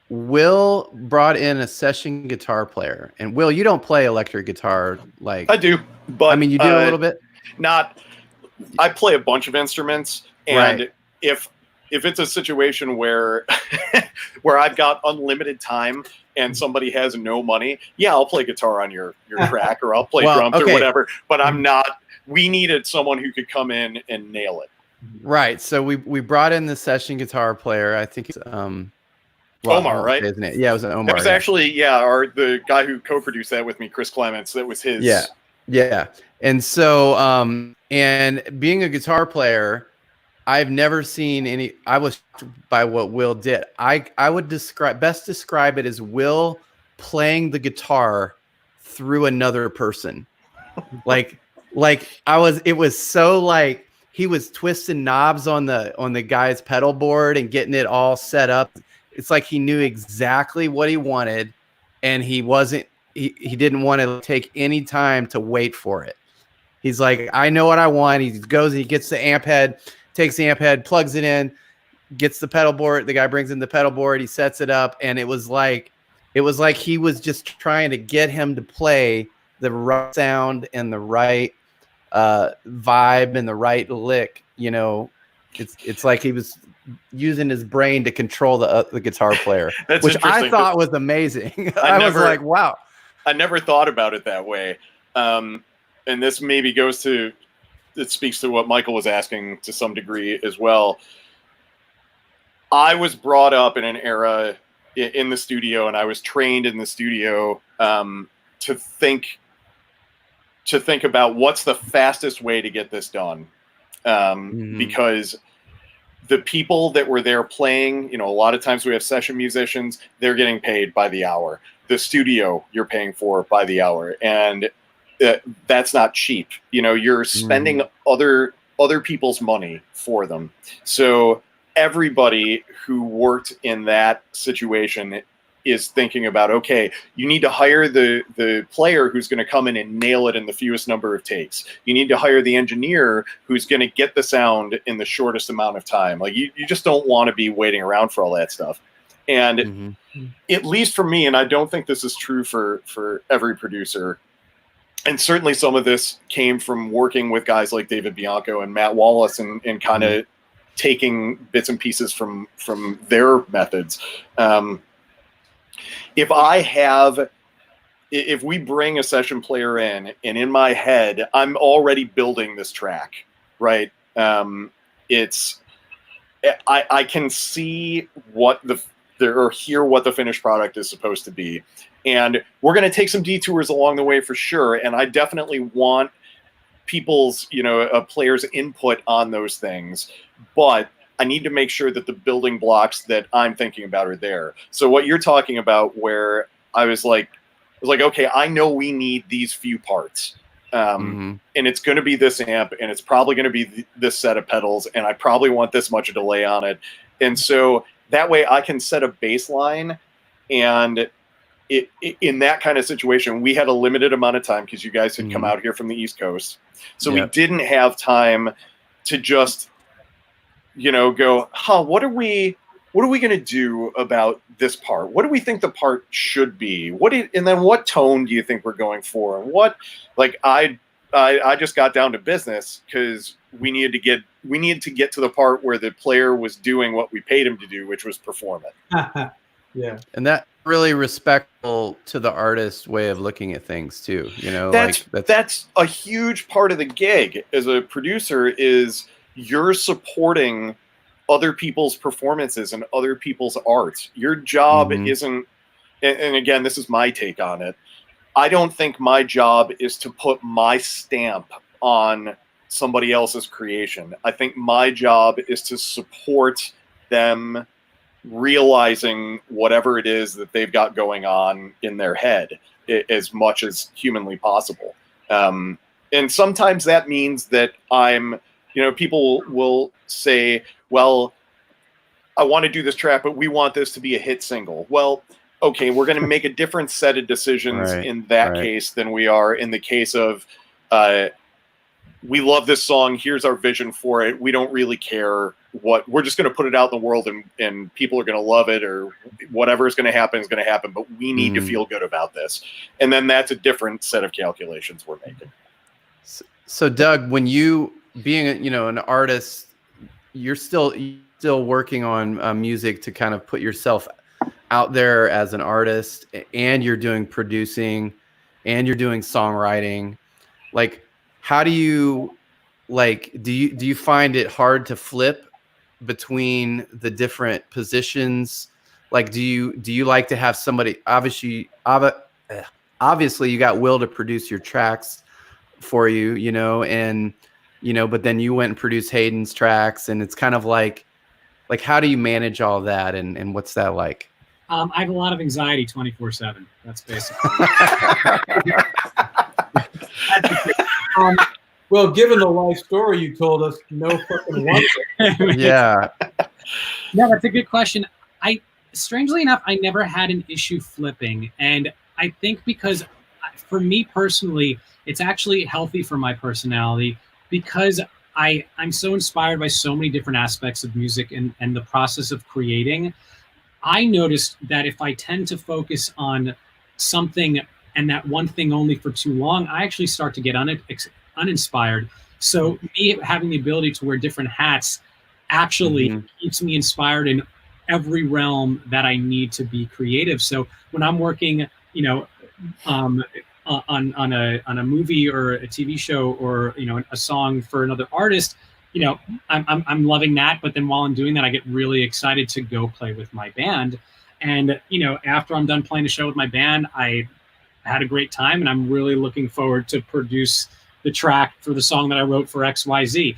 Will brought in a session guitar player, and Will, you don't play electric guitar like I do, but I mean, you do a little bit. I play a bunch of instruments, and Right. if it's a situation where I've got unlimited time and somebody has no money, yeah, I'll play guitar on your track, or I'll play drums or whatever. But I'm not. We needed someone who could come in and nail it. Right. So we brought in the session guitar player. I think it's Omar, right? Isn't it? Yeah, it was Omar. That was actually the guy who co-produced that with me, Chris Clements. That was his. Yeah. And so and being a guitar player, I've never seen any. I was by what Will did. I would best describe it as Will playing the guitar through another person. It was so like he was twisting knobs on the guy's pedal board and getting it all set up. It's like he knew exactly what he wanted, and he didn't want to take any time to wait for it. He's like, I know what I want. He goes and he gets the amp head, takes the amp head, plugs it in, gets the pedal board. The guy brings in the pedal board. He sets it up. And it was like he was just trying to get him to play the right sound and the right vibe and the right lick. It's like he was using his brain to control the guitar player, which I thought was amazing. I was like, wow. I never thought about it that way. And this maybe it speaks to what Michael was asking to some degree as well. I was brought up in an era in the studio, and I was trained in the studio to think about what's the fastest way to get this done. Because the people that were there playing, a lot of times we have session musicians, they're getting paid by the hour. The studio you're paying for by the hour. And that's not cheap. You're spending other people's money for them. So everybody who worked in that situation is thinking about, okay, you need to hire the player who's going to come in and nail it in the fewest number of takes. You need to hire the engineer who's going to get the sound in the shortest amount of time. Like you just don't want to be waiting around for all that stuff. And at least for me, and I don't think this is true for every producer, and certainly some of this came from working with guys like David Bianco and Matt Wallace and kind of taking bits and pieces from their methods. If I have if we bring a session player in, and in my head, I'm already building this track, right? It's I can see what or hear what the finished product is supposed to be, and we're going to take some detours along the way for sure. And I definitely want people's, players' input on those things, but I need to make sure that the building blocks that I'm thinking about are there. So what you're talking about, where I was like, okay, I know we need these few parts. And it's going to be this amp, and it's probably going to be this set of pedals, and I probably want this much delay on it. And so that way I can set a baseline. And in that kind of situation, we had a limited amount of time because you guys had come out here from the East Coast. So we didn't have time to just, go, what are we going to do about this part? What do we think the part should be? And then what tone do you think we're going for? And I just got down to business because we needed to get to the part where the player was doing what we paid him to do, which was perform it. Yeah. And that really respectful to the artist's way of looking at things too. That's a huge part of the gig as a producer, is you're supporting other people's performances and other people's art. Your job isn't, and again, this is my take on it, I don't think my job is to put my stamp on somebody else's creation. I think my job is to support them realizing whatever it is that they've got going on in their head as much as humanly possible. And sometimes that means that people will say, well, I want to do this track, but we want this to be a hit single. Well, okay, we're going to make a different set of decisions in that case than we are in the case of, we love this song, here's our vision for it, we don't really care we're just going to put it out in the world, and people are going to love it, or whatever is going to happen is going to happen, but we need to feel good about this. And then that's a different set of calculations we're making. So Doug, when you, being an artist, you're still working on music to kind of put yourself out there as an artist, and you're doing producing, and you're doing songwriting. Like, how do you do you find it hard to flip between the different positions? Like, do you like to have somebody, obviously you got Will to produce your tracks for you, but then you went and produced Hayden's tracks, and it's kind of like how do you manage all that, and what's that like? I have a lot of anxiety 24/7. That's basically. Well, given the life story you told us, no fucking wonder. Yeah. No, that's a good question. Strangely enough, I never had an issue flipping, and I think because for me personally, it's actually healthy for my personality, because I'm so inspired by so many different aspects of music and the process of creating. I noticed that if I tend to focus on something and that one thing only for too long, I actually start to get uninspired. So me having the ability to wear different hats actually keeps me inspired in every realm that I need to be creative. So when I'm working, on a movie or a TV show, or a song for another artist, I'm loving that. But then while I'm doing that, I get really excited to go play with my band. And after I'm done playing a show with my band, I had a great time, and I'm really looking forward to produce the track for the song that I wrote for XYZ.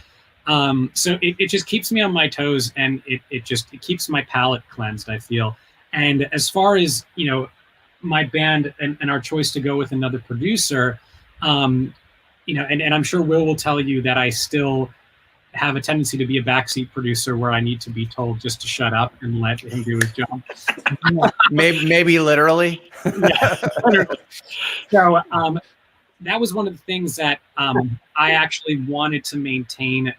So it just keeps me on my toes, and it keeps my palate cleansed, I feel. And as far as my band and our choice to go with another producer, and I'm sure Will tell you that I still have a tendency to be a backseat producer, where I need to be told just to shut up and let him do his job. maybe literally. Yeah. So that was one of the things that I actually wanted to maintain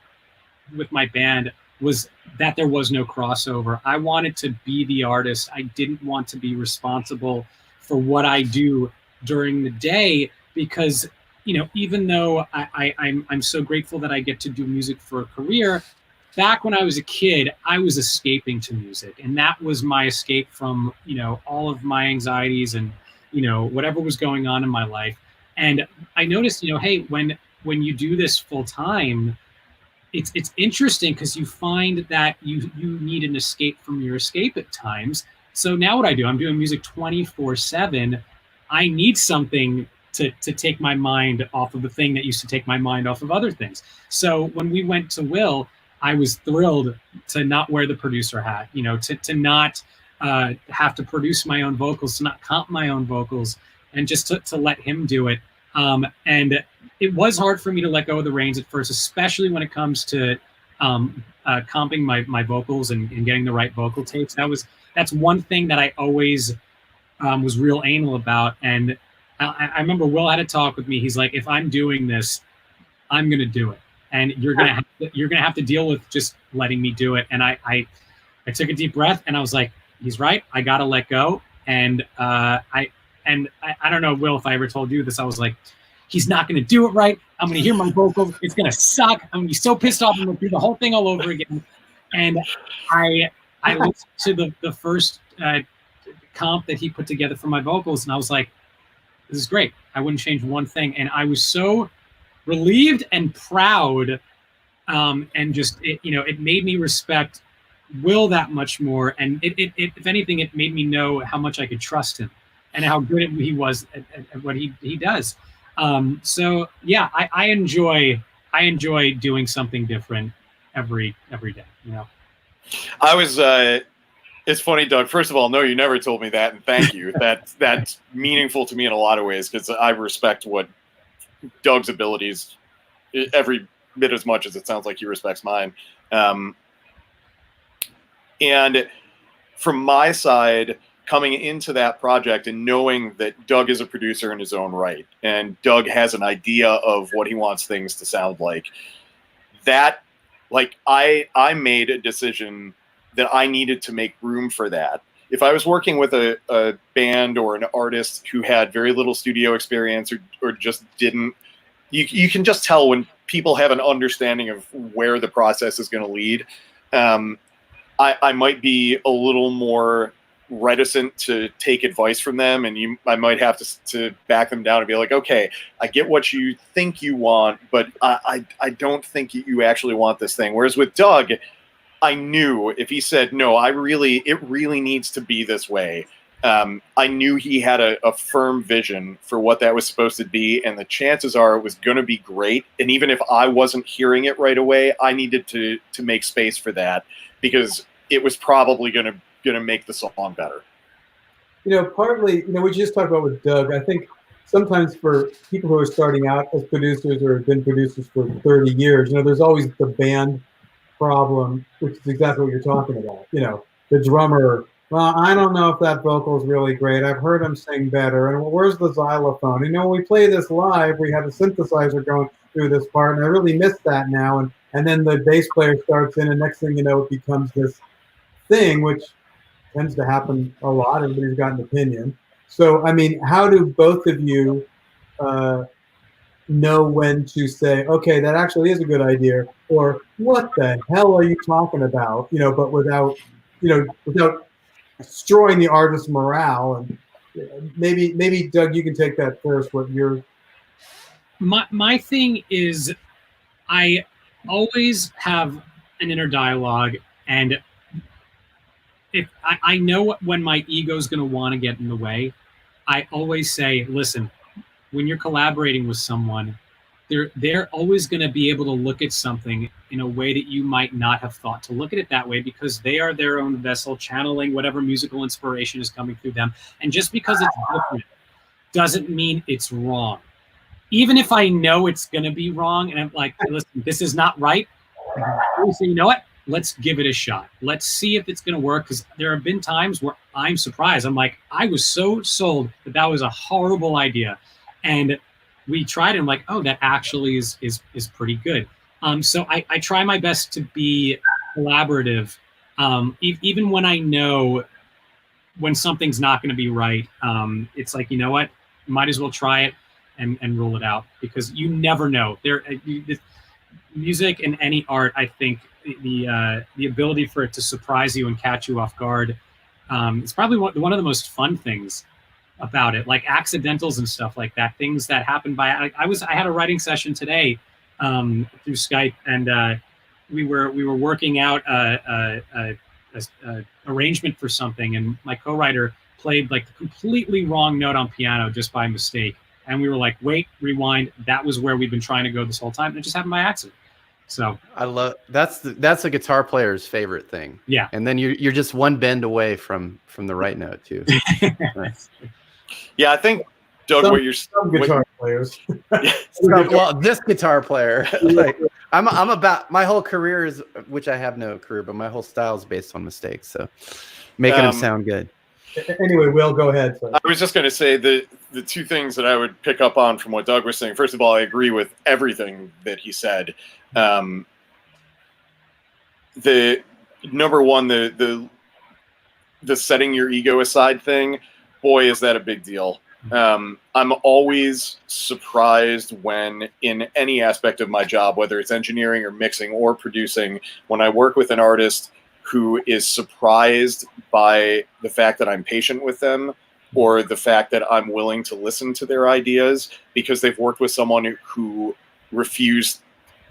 with my band, was that there was no crossover. I wanted to be the artist. I didn't want to be responsible for what I do during the day, because even though I'm so grateful that I get to do music for a career, back when I was a kid, I was escaping to music, and that was my escape from all of my anxieties and whatever was going on in my life. And I noticed, hey, when you do this full time, it's interesting because you find that you need an escape from your escape at times. So now what I do, I'm doing music 24/7. I need something to take my mind off of the thing that used to take my mind off of other things. So when we went to Will, I was thrilled to not wear the producer hat, to not have to produce my own vocals, to not comp my own vocals, and just to let him do it. And it was hard for me to let go of the reins at first, especially when it comes to comping my vocals and getting the right vocal takes. That's one thing that I always was real anal about. And I remember Will had a talk with me. He's like, if I'm doing this, I'm going to do it. And you're going to have to deal with just letting me do it. And I took a deep breath and I was like, he's right. I got to let go. And I don't know, Will, if I ever told you this, I was like, he's not going to do it right. I'm going to hear my vocals. It's going to suck. I'm going to be so pissed off. I'm going to do the whole thing all over again. And I listened to the first comp that he put together for my vocals, and I was like, this is great. I wouldn't change one thing. And I was so relieved and proud, and just, it made me respect Will that much more. And it if anything, it made me know how much I could trust him and how good he was at what he does. So yeah, I enjoy doing something different every day. I was. It's funny, Doug. First of all, no, you never told me that, and thank you. That's meaningful to me in a lot of ways because I respect what Doug's abilities every bit as much as it sounds like he respects mine. And from my side, coming into that project and knowing that Doug is a producer in his own right, and Doug has an idea of what he wants things to sound like, that, like, I made a decision that I needed to make room for that. If I was working with a band or an artist who had very little studio experience or just didn't, you can just tell when people have an understanding of where the process is going to lead. I might be a little more reticent to take advice from them, and I might have to back them down and be like, okay, I get what you think you want, but I don't think you actually want this thing. Whereas with Doug, I knew if he said, no, it really needs to be this way. I knew he had a firm vision for what that was supposed to be, and the chances are it was going to be great. And even if I wasn't hearing it right away, I needed to make space for that because it was probably going to make the song better. Partly, we just talked about with Doug. I think sometimes for people who are starting out as producers or have been producers for 30 years, there's always the band problem, which is exactly what you're talking about. The drummer, well, I don't know if that vocal is really great. I've heard him sing better. And well, where's the xylophone? When we play this live, we have a synthesizer going through this part, and I really miss that now. And then the bass player starts in, and next thing you know, it becomes this thing, which tends to happen a lot. Everybody's got an opinion. So, how do both of you know when to say, okay, that actually is a good idea, or what the hell are you talking about? But without destroying the artist's morale. And maybe Doug, you can take that first. What your my thing is, I always have an inner dialogue, and if I know when my ego is going to want to get in the way, I always say, listen, when you're collaborating with someone, they're always going to be able to look at something in a way that you might not have thought to look at it that way, because they are their own vessel channeling whatever musical inspiration is coming through them. And just because it's different doesn't mean it's wrong. Even if I know it's going to be wrong and I'm like, listen, this is not right. So you know what? Let's give it a shot. Let's see if it's going to work. Because there have been times where I'm surprised. I'm like, I was so sold that was a horrible idea. And we tried and I'm like, oh, that actually is pretty good. So I try my best to be collaborative, even when I know when something's not going to be right. It's like, you know what, might as well try it and roll it out, because you never know. Music and any art, I think the ability for it to surprise you and catch you off guard, it's probably one of the most fun things about it, like accidentals and stuff like that, things that happen by. I had a writing session today through Skype, and we were working out a arrangement for something, and my co-writer played like the completely wrong note on piano just by mistake, and we were like, wait, rewind, that was where we've been trying to go this whole time, and it just happened by accident. So I love that's a guitar player's favorite thing. Yeah. And then you're just one bend away from the right note too. Nice. Yeah, I think Doug, some guitar players. Well, this guitar player, like I'm about my whole career is, which I have no career, but my whole style is based on mistakes. So making them sound good. Anyway, Will, go ahead. Sorry. I was just going to say the two things that I would pick up on from what Doug was saying. First of all, I agree with everything that he said. The number one, the setting your ego aside thing, boy, is that a big deal. I'm always surprised when in any aspect of my job, whether it's engineering or mixing or producing, when I work with an artist who is surprised by the fact that I'm patient with them or the fact that I'm willing to listen to their ideas because they've worked with someone who refused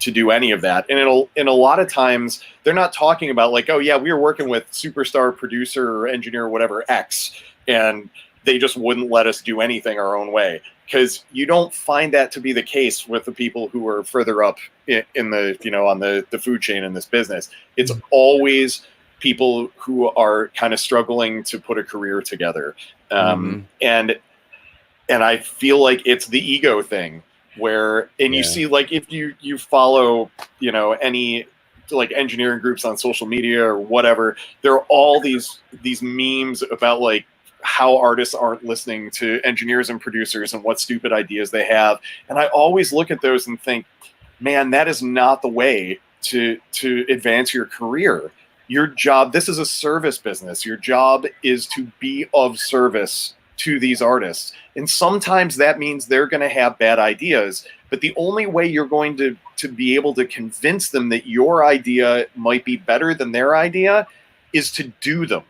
to do any of that. And in a lot of times they're not talking about like, oh yeah, we were working with superstar producer or engineer or whatever X, and they just wouldn't let us do anything our own way. Because you don't find that to be the case with the people who are further up in the, on the food chain in this business. It's always people who are kind of struggling to put a career together. And I feel like it's the ego thing where, and you see like, if you follow, any like engineering groups on social media or whatever, there are all these memes about like, how artists aren't listening to engineers and producers and what stupid ideas they have. And I always look at those and think, man, that is not the way to advance your career. Your job, this is a service business. Your job is to be of service to these artists. And sometimes that means they're going to have bad ideas, but the only way you're going to be able to convince them that your idea might be better than their idea is to do them.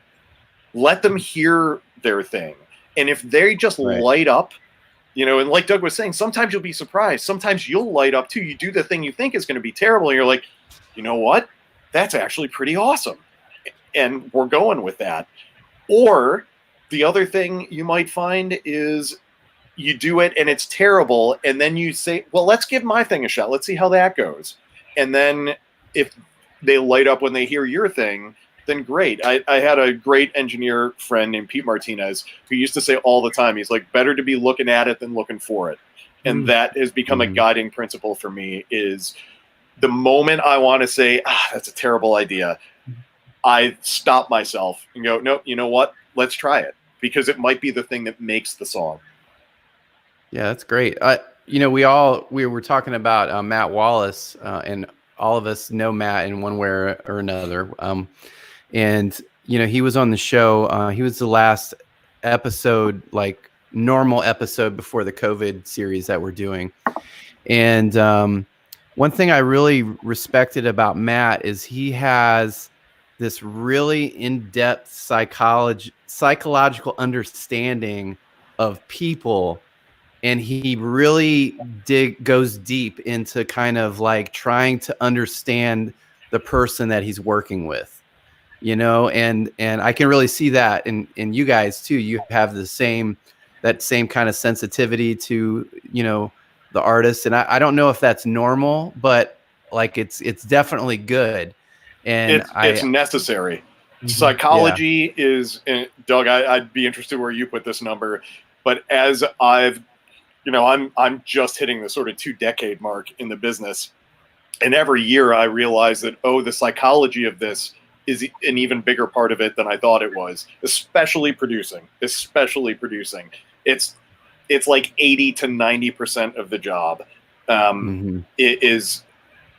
Let them hear their thing. And if they just light up, and like Doug was saying, sometimes you'll be surprised. Sometimes you'll light up too. You do the thing you think is going to be terrible. And you're like, you know what? That's actually pretty awesome. And we're going with that. Or the other thing you might find is you do it and it's terrible. And then you say, well, let's give my thing a shot. Let's see how that goes. And then if they light up when they hear your thing, then great. I had a great engineer friend named Pete Martinez who used to say all the time, he's like, better to be looking at it than looking for it. And that has become a guiding principle for me is the moment I want to say, that's a terrible idea, I stop myself and go, no, you know what? Let's try it because it might be the thing that makes the song. Yeah, that's great. We were talking about Matt Wallace and all of us know Matt in one way or another. And, he was on the show. He was the last episode, like normal episode before the COVID series that we're doing. And one thing I really respected about Matt is he has this really in-depth psychological understanding of people. And he really goes deep into kind of like trying to understand the person that he's working with. And I can really see that in you guys too. You have that same kind of sensitivity to, the artist. And I don't know if that's normal, but like, it's definitely good. And it's necessary. Psychology is, Doug, I'd be interested where you put this number, but as I'm just hitting the sort of 2-decade mark in the business. And every year I realize that, the psychology of this is an even bigger part of it than I thought it was, especially producing. It's like 80 to 90% of the job. It is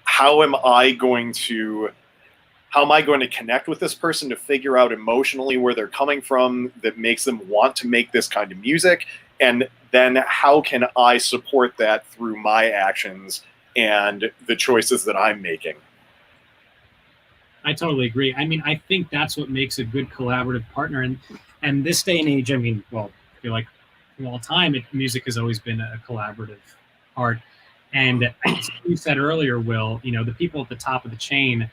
how am I going to connect with this person to figure out emotionally where they're coming from that makes them want to make this kind of music? And then how can I support that through my actions and the choices that I'm making? I totally agree. I mean, I think that's what makes a good collaborative partner. And this day and age, I feel like all time, music has always been a collaborative art. And as you said earlier, Will, the people at the top of the chain,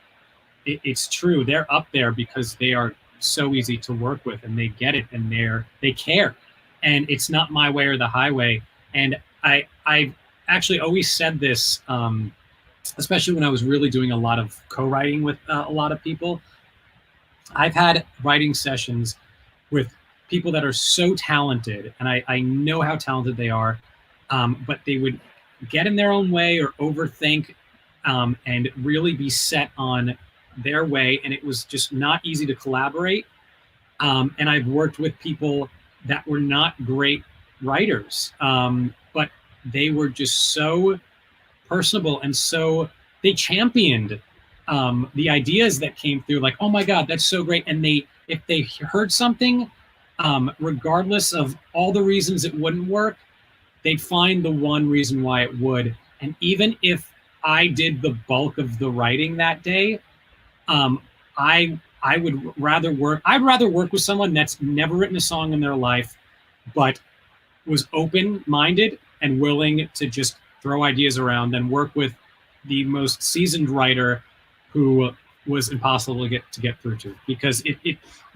it's true. They're up there because they are so easy to work with, and they get it, and they care. And it's not my way or the highway. And I actually always said this, especially when I was really doing a lot of co-writing with a lot of people. I've had writing sessions with people that are so talented, and I know how talented they are, but they would get in their own way or overthink, and really be set on their way, and it was just not easy to collaborate. And I've worked with people that were not great writers, but they were just so personable, and so they championed the ideas that came through, like, oh my God, that's so great. And if they heard something, regardless of all the reasons it wouldn't work, they'd find the one reason why it would. And even if I did the bulk of the writing that day, I'd rather work with someone that's never written a song in their life, but was open-minded and willing to just throw ideas around, than work with the most seasoned writer who was impossible to get through to. Because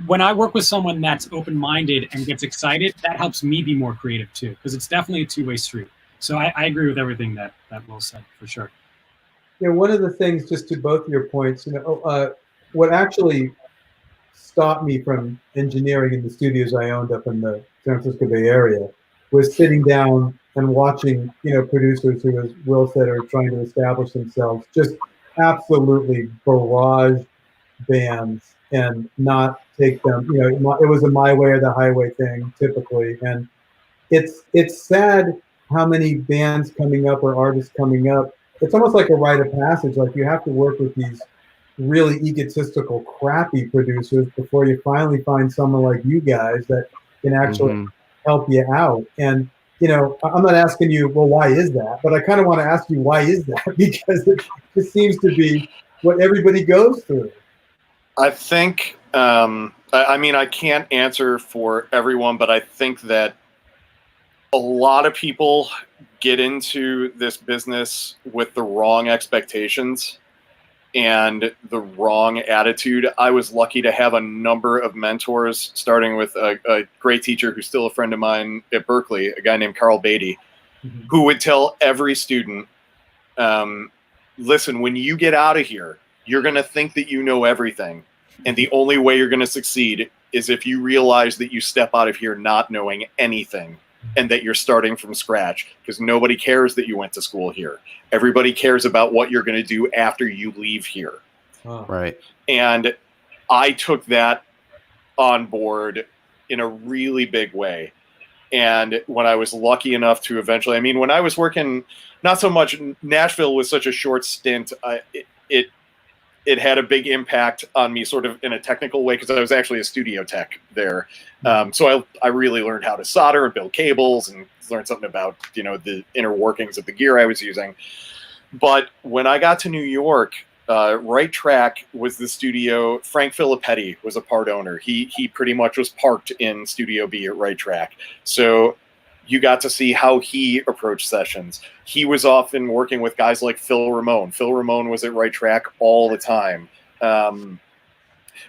when I work with someone that's open-minded and gets excited, that helps me be more creative too, because it's definitely a two-way street. So I agree with everything that Will said, for sure. Yeah, one of the things, just to both of your points, what actually stopped me from engineering in the studios I owned up in the San Francisco Bay Area was sitting down and watching, producers who, as Will said, are trying to establish themselves, just absolutely barrage bands and not take them. It was a my way or the highway thing typically, and it's sad how many bands coming up or artists coming up. It's almost like a rite of passage. Like, you have to work with these really egotistical, crappy producers before you finally find someone like you guys that can actually help you out. And I'm not asking you, well, why is that? But I kind of want to ask you, why is that? Because it just seems to be what everybody goes through. I think, I can't answer for everyone, but I think that a lot of people get into this business with the wrong expectations and the wrong attitude. I was lucky to have a number of mentors, starting with a great teacher who's still a friend of mine at Berkeley, a guy named Carl Beatty, who would tell every student, listen, when you get out of here, you're going to think that you know everything. And the only way you're going to succeed is if you realize that you step out of here not knowing anything, and that you're starting from scratch, because nobody cares that you went to school here. Everybody cares about what you're going to do after you leave here. Oh. Right. And I took that on board in a really big way. And when I was lucky enough to eventually, when I was working, not so much, Nashville was such a short stint, it had a big impact on me sort of in a technical way, because I was actually a studio tech there. So I really learned how to solder and build cables, and learned something about, the inner workings of the gear I was using. But when I got to New York, Right Track was the studio. Frank Filippetti was a part owner. He pretty much was parked in Studio B at Right Track. So you got to see how he approached sessions. He was often working with guys like Phil Ramone. Phil Ramone was at Right Track all the time.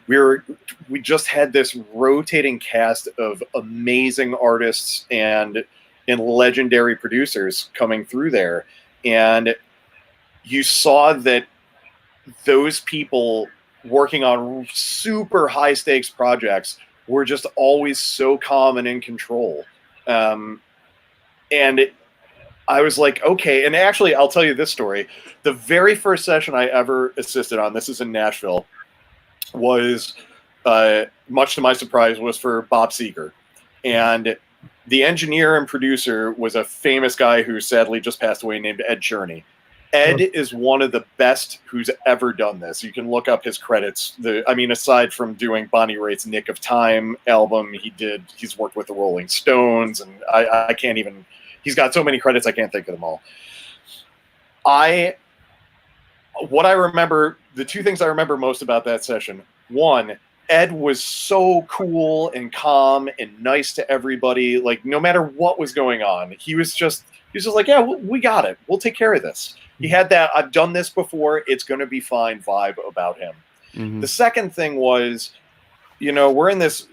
We just had this rotating cast of amazing artists and legendary producers coming through there. And you saw that those people working on super high stakes projects were just always so calm and in control. And I was like, okay. And actually, I'll tell you this story. The very first session I ever assisted on, this is in Nashville, was, much to my surprise, was for Bob Seger. And the engineer and producer was a famous guy who sadly just passed away, named Ed Cherney. Ed is one of the best who's ever done this. You can look up his credits. Aside from doing Bonnie Raitt's Nick of Time album, he's worked with the Rolling Stones, and I can't even, he's got so many credits, I can't think of them all. What I remember, the two things I remember most about that session, one, Ed was so cool and calm and nice to everybody. Like no matter what was going on, he was just like, yeah, we got it. We'll take care of this. He had that I've done this before. It's going to be fine vibe about him. Mm-hmm. The second thing was, we're in this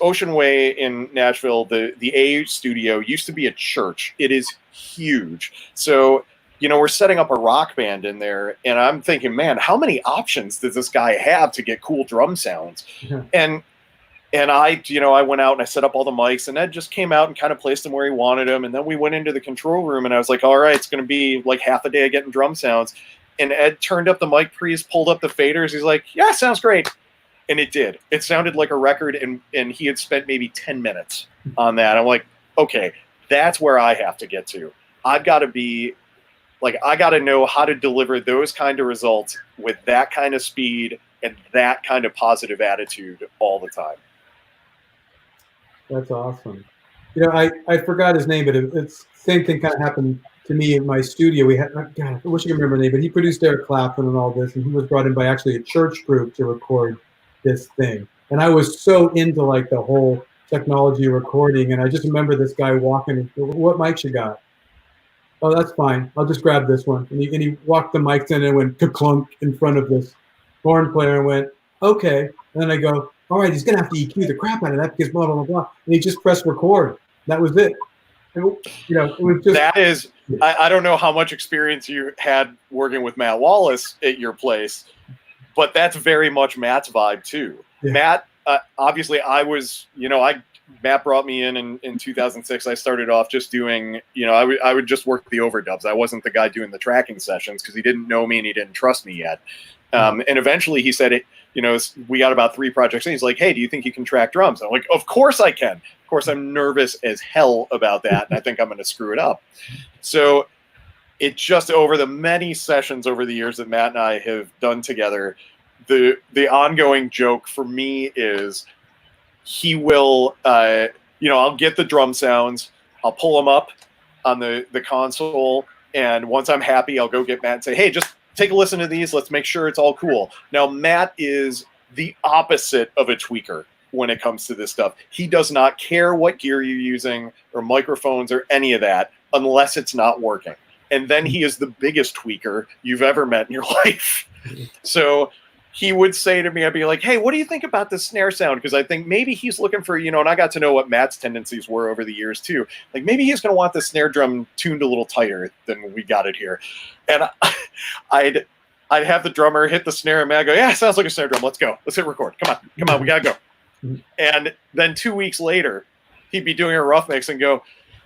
Ocean Way in Nashville. The A studio used to be a church. It is huge. So, we're setting up a rock band in there, and I'm thinking, man, how many options does this guy have to get cool drum sounds? Yeah. And I went out and I set up all the mics, and Ed just came out and kind of placed them where he wanted them. And then we went into the control room, and I was like, all right, it's going to be like half a day of getting drum sounds. And Ed turned up the mic pre's, pulled up the faders. He's like, yeah, sounds great. And it did. It sounded like a record, and he had spent maybe 10 minutes on that. I'm like, okay, that's where I have to get to. I've got to be like, I got to know how to deliver those kind of results with that kind of speed and that kind of positive attitude all the time. That's awesome. I forgot his name, but it's same thing kind of happened to me in my studio. We had, God, I wish I could remember the name, but he produced Eric Clapton and all this, and he was brought in by actually a church group to record this thing. And I was so into like the whole technology recording, and I just remember this guy walking and, what mics you got? Oh, that's fine. I'll just grab this one. And he walked the mics in and went ka-clunk in front of this horn player and went, okay. And then I go, all right, he's going to have to EQ the crap out of that because blah, blah, blah, blah. And he just pressed record. That was it. And, it was just. That is, I don't know how much experience you had working with Matt Wallace at your place, but that's very much Matt's vibe too. Yeah. Matt, obviously Matt brought me in 2006. I started off just doing, I would just work the overdubs. I wasn't the guy doing the tracking sessions because he didn't know me and he didn't trust me yet. And eventually he said, we got about 3 projects and he's like, hey, do you think you can track drums? I'm like, of course I can. Of course, I'm nervous as hell about that. And I think I'm going to screw it up. So it just over the many sessions over the years that Matt and I have done together, the ongoing joke for me is he will, I'll get the drum sounds, I'll pull them up on the console, and once I'm happy, I'll go get Matt and say, hey, just take a listen to these. Let's make sure it's all cool. Now, Matt is the opposite of a tweaker when it comes to this stuff. He does not care what gear you're using or microphones or any of that unless it's not working. And then he is the biggest tweaker you've ever met in your life. So he would say to me, I'd be like, hey, what do you think about the snare sound? Because I think maybe he's looking for, and I got to know what Matt's tendencies were over the years too. Like maybe he's going to want the snare drum tuned a little tighter than we got it here. And I'd have the drummer hit the snare and Matt go, yeah, sounds like a snare drum. Let's go. Let's hit record. Come on, we got to go. And then 2 weeks later, he'd be doing a rough mix and go,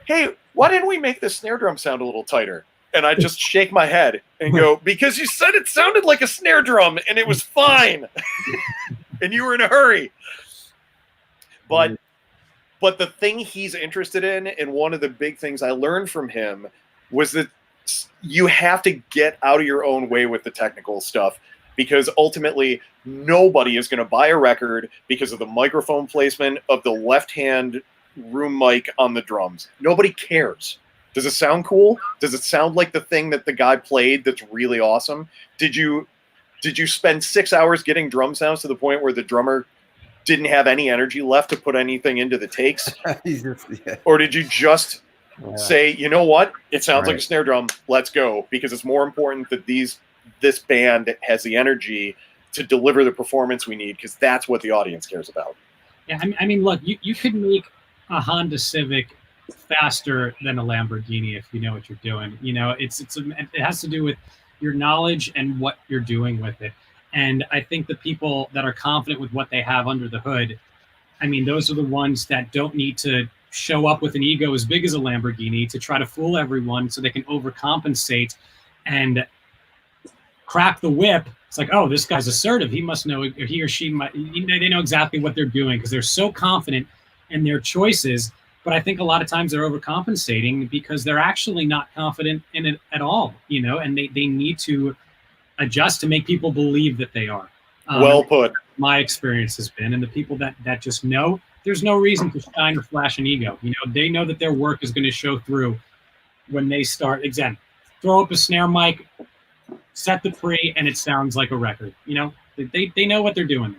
hey, why didn't we make the snare drum sound a little tighter? And I just shake my head and go, because you said it sounded like a snare drum and it was fine. And you were in a hurry. But the thing he's interested in, and one of the big things I learned from him, was that you have to get out of your own way with the technical stuff, because ultimately nobody is going to buy a record because of the microphone placement of the left-hand room mic on the drums. Nobody cares. Does it sound cool? Does it sound like the thing that the guy played that's really awesome? Did you spend 6 hours getting drum sounds to the point where the drummer didn't have any energy left to put anything into the takes? Or did you just say, you know what? It sounds like a snare drum. Let's go. Because it's more important that this band has the energy to deliver the performance we need, because that's what the audience cares about. Yeah, I mean, look, you could make a Honda Civic faster than a Lamborghini if you know what you're doing. It has to do with your knowledge and what you're doing with it. And I think the people that are confident with what they have under the hood, I mean, those are the ones that don't need to show up with an ego as big as a Lamborghini to try to fool everyone so they can overcompensate and crack the whip. It's like, oh, this guy's assertive. He must know, or he or she might, they know exactly what they're doing because they're so confident in their choices. But I think a lot of times they're overcompensating because they're actually not confident in it at all, and they need to adjust to make people believe that they are. Well put. My experience has been, and the people that just know, there's no reason to shine or flash an ego. They know that their work is going to show through when they start. Again, throw up a snare mic, set the pre, and it sounds like a record. They know what they're doing.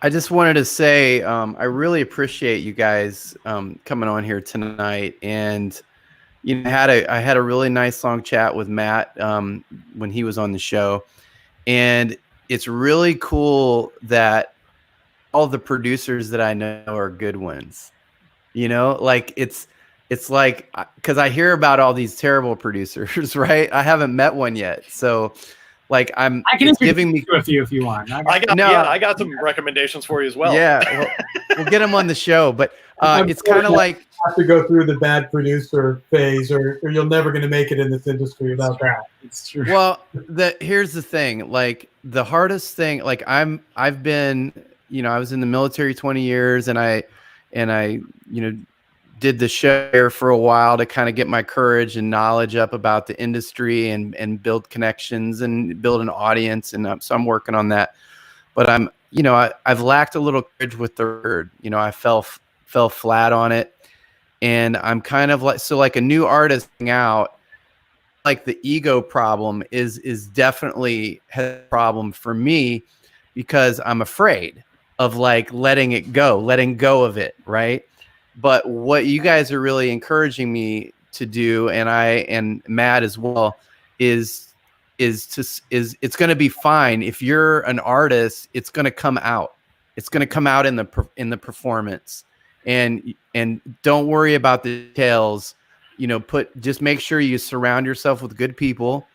I just wanted to say I really appreciate you guys coming on here tonight, and I had a really nice long chat with Matt when he was on the show, and it's really cool that all the producers that I know are good ones. Like it's like, because I hear about all these terrible producers, right? I haven't met one yet, so like I can it's giving me to a few if you want. I got some recommendations for you as well. Yeah, we'll get them on the show, but it's sure kind of you like have to go through the bad producer phase, or you're never going to make it in this industry without that. It's true. Well, here's the thing. Like the hardest thing, like I've been, I was in the military 20 years, and I did the show here for a while to kind of get my courage and knowledge up about the industry and build connections and build an audience. And so I'm working on that, but I've lacked a little courage with the word. I fell flat on it, and I'm kind of like a new artist out. Like the ego problem is definitely a problem for me, because I'm afraid of like letting go of it. Right. But what you guys are really encouraging me to do, and Matt as well, is it's going to be fine. If you're an artist, it's going to come out. It's going to come out in the performance, and don't worry about the details. Just make sure you surround yourself with good people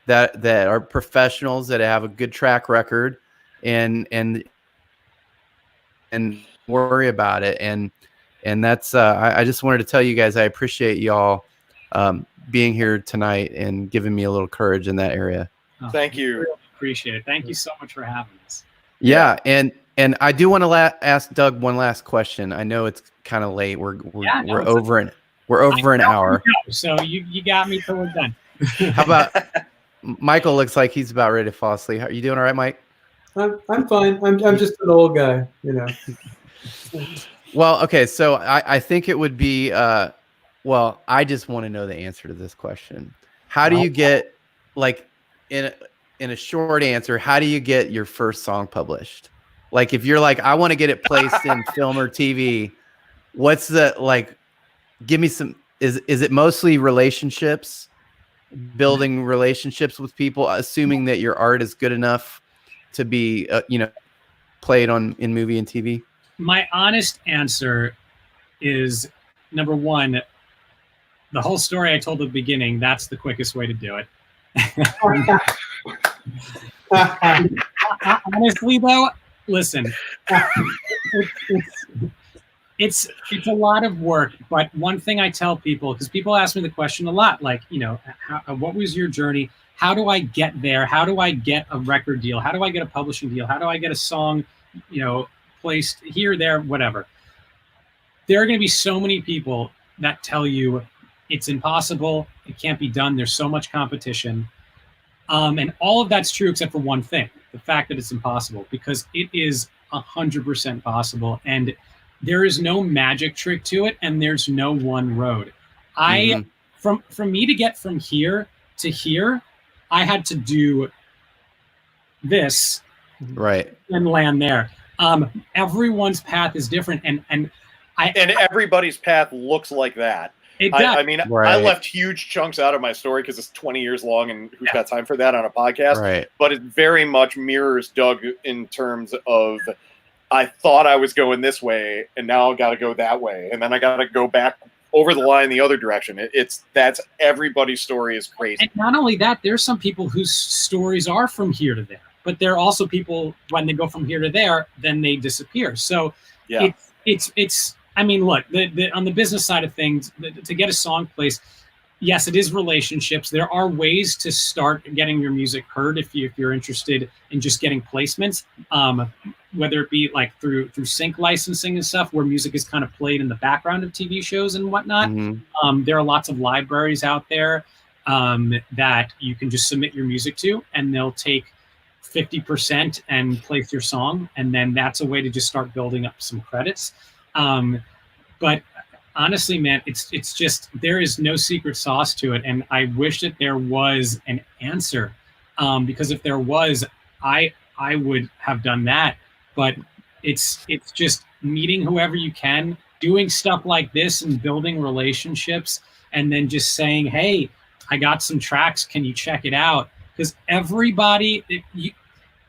that are professionals, that have a good track record, and worry about it. And that's I just wanted to tell you guys I appreciate y'all being here tonight and giving me a little courage in that area. Thank you. Really appreciate it. Thank you so much for having us. Yeah, and I do want to ask Doug one last question. I know it's kind of late. We're over an hour. So you got me till we're done. How about Michael? Looks like he's about ready to fall asleep. Are you doing all right, Mike? I'm fine. I'm just an old guy, Well, okay. So I think it would be, well, I just want to know the answer to this question. How do you get, like, in a short answer, how do you get your first song published? Like, if you're like, I want to get it placed in film or TV, what's the, like, give me some, is it mostly relationships, building relationships with people, assuming that your art is good enough to be, played in movie and TV? My honest answer is, number one, the whole story I told at the beginning, that's the quickest way to do it. Honestly, though, listen, it's a lot of work. But one thing I tell people, because people ask me the question a lot, like, what was your journey? How do I get there? How do I get a record deal? How do I get a publishing deal? How do I get a song, placed here, there, whatever? There are going to be so many people that tell you it's impossible, it can't be done, there's so much competition. And all of that's true except for one thing, the fact that it's impossible, because it is 100% possible, and there is no magic trick to it, and there's no one road. From me to get from here to here, I had to do this, right, and land there. Everyone's path is different, and everybody's path looks like that. It does. I mean, right. I left huge chunks out of my story because it's 20 years long, and who's got time for that on a podcast? Right. But it very much mirrors Doug in terms of, I thought I was going this way, and now I got to go that way, and then I got to go back over the line the other direction. That's everybody's story is crazy. And not only that, there's some people whose stories are from here to there, but there are also people, when they go from here to there, then they disappear. So yeah, it's. I mean, look, on the business side of things, to get a song placed, yes, it is relationships. There are ways to start getting your music heard if you're interested in just getting placements, whether it be like through sync licensing and stuff, where music is kind of played in the background of TV shows and whatnot. Mm-hmm. There are lots of libraries out there that you can just submit your music to, and they'll take 50% and place your song, and then that's a way to just start building up some credits. But honestly, man, it's just, there is no secret sauce to it. And I wish that there was an answer, because if there was, I would have done that but it's just meeting whoever you can, doing stuff like this and building relationships, and then just saying, hey, I got some tracks, can you check it out? Because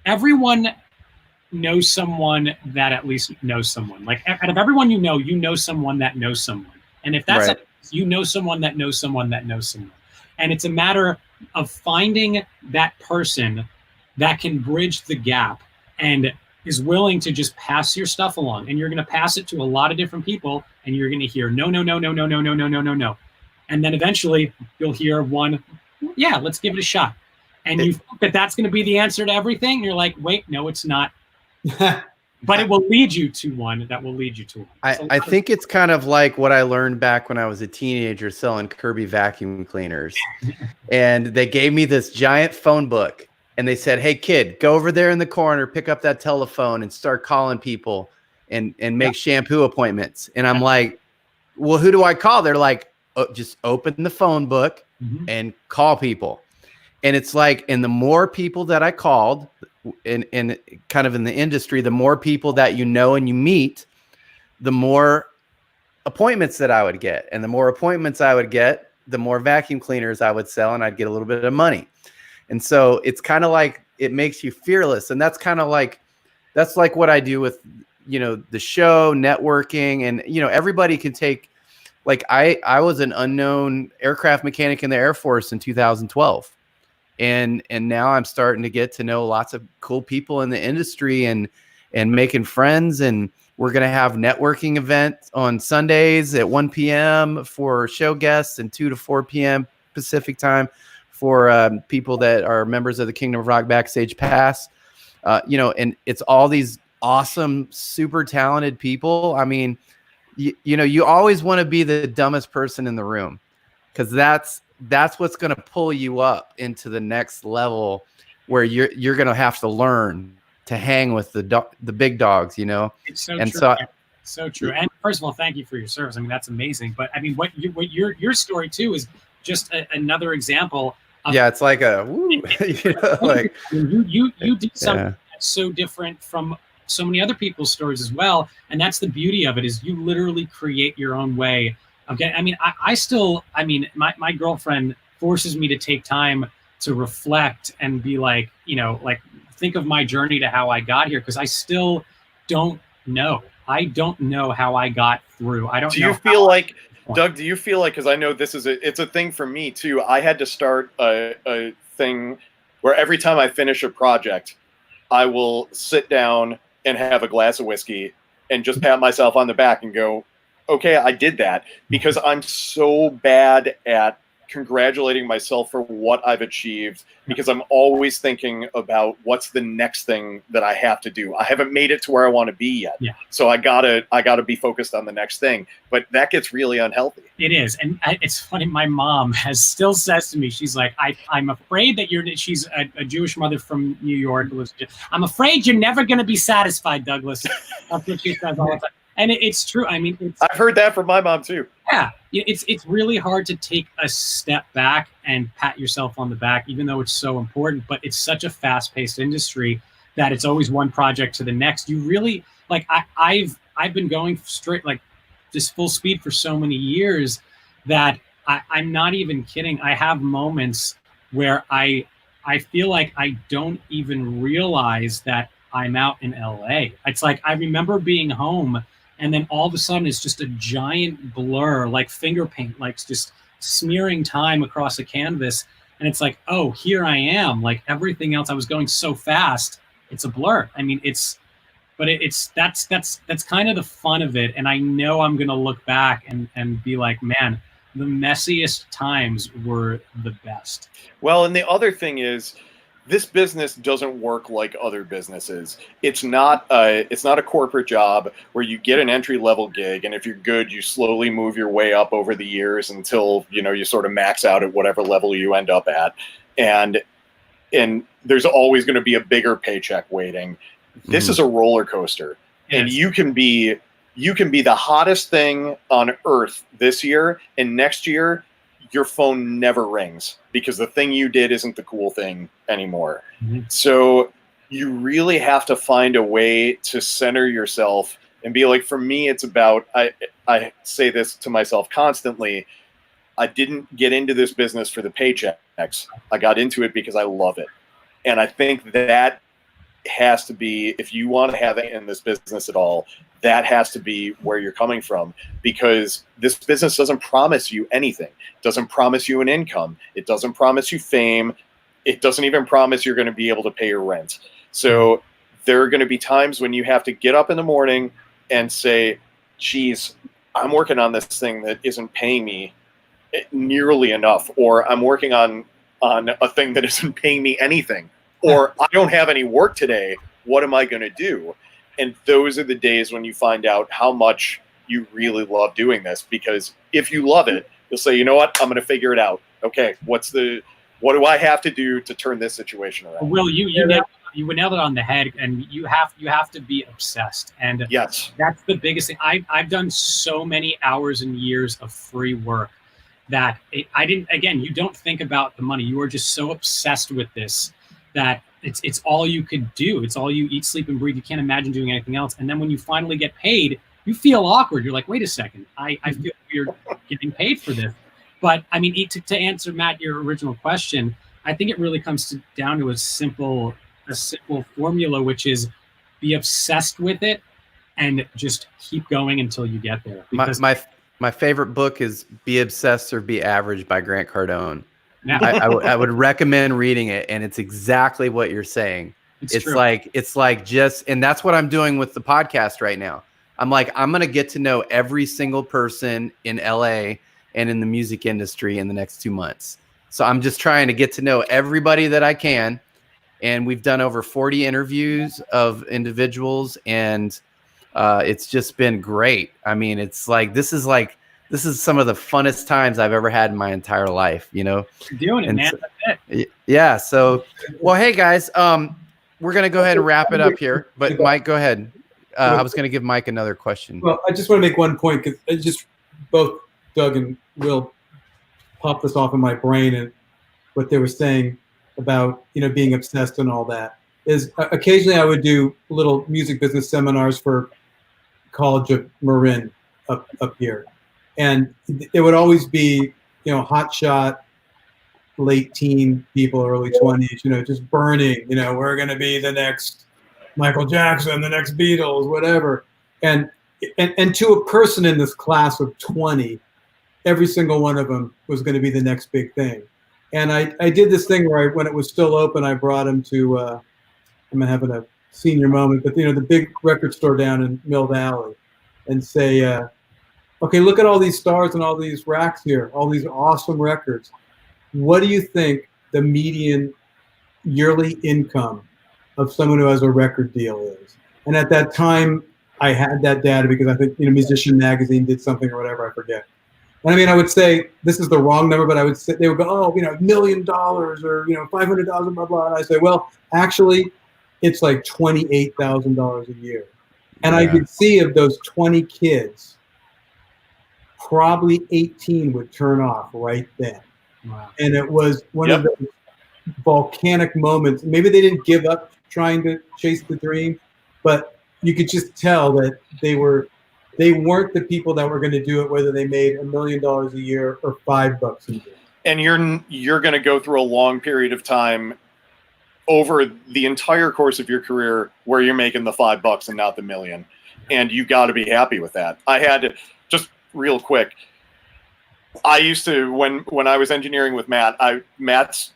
everyone knows someone that at least knows someone. Like out of everyone you know someone that knows someone. And if that's Right. you know someone that knows someone that knows someone. And it's a matter of finding that person that can bridge the gap and is willing to just pass your stuff along. And you're going to pass it to a lot of different people, and you're going to hear no, no, no, no, no, no, no, no, no, no, no. And then eventually you'll hear one, yeah, let's give it a shot. And you think that that's going to be the answer to everything. And you're like, wait, no, it's not. But it will lead you to one that will lead you to one. I think it's kind of like what I learned back when I was a teenager selling Kirby vacuum cleaners. And they gave me this giant phone book. And they said, hey, kid, go over there in the corner, pick up that telephone and start calling people and make shampoo appointments. And I'm like, well, who do I call? They're like, oh, just open the phone book and call people. And it's like, and the more people that I called in kind of in the industry, the more people that you know and you meet, the more appointments that I would get. And the more appointments I would get, the more vacuum cleaners I would sell, and I'd get a little bit of money. And so it's kind of like, it makes you fearless. And that's kind of like, that's like what I do with, you know, the show, networking, and, you know, everybody can take, like, I was an unknown aircraft mechanic in the Air Force in 2012. And now I'm starting to get to know lots of cool people in the industry and making friends. And we're going to have networking events on Sundays at 1 p.m. for show guests and 2 to 4 p.m. Pacific time for people that are members of the Kingdom of Rock Backstage Pass. You know, and it's all these awesome, super talented people. I mean, you know, you always want to be the dumbest person in the room, because that's what's going to pull you up into the next level where you're going to have to learn to hang with the big dogs, you know? It's so and true. so So true. And first of all, thank you for your service. I mean, that's amazing. But I mean, what your story too is just another example of, yeah, it's like a woo, you know, like you did something that's so different from so many other people's stories as well. And that's the beauty of it, is you literally create your own way. Okay. I mean, my girlfriend forces me to take time to reflect and be like, you know, like think of my journey to how I got here. Cause I still don't know. I don't know how I got through. I don't know. Do you feel like, Doug, do you feel like, because I know this is it's a thing for me too. I had to start a thing where every time I finish a project, I will sit down and have a glass of whiskey and just pat myself on the back and go, okay, I did that, because I'm so bad at congratulating myself for what I've achieved, because I'm always thinking about what's the next thing that I have to do. I haven't made it to where I want to be yet. Yeah. So I gotta be focused on the next thing, but that gets really unhealthy. It is. And it's funny. My mom still says to me, she's like, I'm afraid that she's a Jewish mother from New York. I'm afraid you're never going to be satisfied, Douglas. That's what she says all the time. And it's true. I mean, I've heard that from my mom too. Yeah, it's really hard to take a step back and pat yourself on the back, even though it's so important. But it's such a fast-paced industry that it's always one project to the next. You really, like, I've been going straight, like, just full speed for so many years that I'm not even kidding. I have moments where I feel like I don't even realize that I'm out in LA. It's like I remember being home, and then all of a sudden it's just a giant blur, like finger paint, like just smearing time across a canvas. And it's like, oh, here I am. Like everything else, I was going so fast. It's a blur. I mean, that's kind of the fun of it. And I know I'm going to look back and be like, man, the messiest times were the best. Well, and the other thing is, this business doesn't work like other businesses. It's not a corporate job where you get an entry-level gig, and if you're good, you slowly move your way up over the years until, you know, you sort of max out at whatever level you end up at. And there's always going to be a bigger paycheck waiting. This is a roller coaster. Yes. And you can be the hottest thing on earth this year, and next year your phone never rings because the thing you did isn't the cool thing anymore. So you really have to find a way to center yourself and be like, for me, it's about, I say this to myself constantly. I didn't get into this business for the paychecks. I got into it because I love it. And I think that has to be, if you want to have it in this business at all, that has to be where you're coming from, because this business doesn't promise you anything. It doesn't promise you an income. It doesn't promise you fame. It doesn't even promise you're going to be able to pay your rent. So there are going to be times when you have to get up in the morning and say, geez, I'm working on this thing that isn't paying me nearly enough, or I'm working on a thing that isn't paying me anything, or I don't have any work today. What am I going to do? And those are the days when you find out how much you really love doing this, because if you love it, you'll say, you know what, I'm going to figure it out. Okay, what do I have to do to turn this situation around? Will, you nailed it on the head, and you have to be obsessed. And yes, that's the biggest thing. I've done so many hours and years of free work that I didn't. Again, you don't think about the money. You are just so obsessed with this that it's all you could do. It's all you eat, sleep, and breathe. You can't imagine doing anything else. And then when you finally get paid, you feel awkward. You're like, wait a second, I feel weird getting paid for this. But I mean, to answer, Matt, your original question, I think it really comes down to a simple formula, which is be obsessed with it and just keep going until you get there. Because my favorite book is Be Obsessed or Be Average by Grant Cardone. Yeah. I would recommend reading it, and it's exactly what you're saying. It's true. like just, and that's what I'm doing with the podcast right now. I'm like, I'm going to get to know every single person in LA and in the music industry in the next 2 months. So I'm just trying to get to know everybody that I can. And we've done over 40 interviews of individuals, and it's just been great. I mean, it's like, this is some of the funnest times I've ever had in my entire life, you know? You're doing it, man. That's it. Yeah. So, well, hey guys, we're going to go ahead and wrap it up here, but Mike, go ahead. I was going to give Mike another question. Well, I just want to make one point, because just both Doug and Will popped this off in my brain, and what they were saying about, being obsessed and all that is occasionally I would do little music business seminars for College of Marin up here. And it would always be, hot shot, late teen people, early 20s, just burning, we're going to be the next Michael Jackson, the next Beatles, whatever. And to a person in this class of 20, every single one of them was going to be the next big thing. And I did this thing where when it was still open, I brought him to, I'm having a senior moment, but the big record store down in Mill Valley, and say, okay, look at all these stars and all these racks here, all these awesome records. What do you think the median yearly income of someone who has a record deal is? And at that time, I had that data because I think, Musician Magazine did something or whatever, I forget. And I mean, I would say this is the wrong number, but they would go, oh, $1 million or, $500,000, blah, blah. And I say, well, actually, it's like $28,000 a year. And I could see of those 20 kids, probably 18 would turn off right then. Wow. And it was one of the volcanic moments. Maybe they didn't give up trying to chase the dream, but you could just tell that they weren't the people that were going to do it, whether they made $1 million a year or $5 a year. And you're going to go through a long period of time over the entire course of your career where you're making the $5 and not the $1 million. And you got to be happy with that. I had to, just real quick, I used to, when I was engineering with Matt's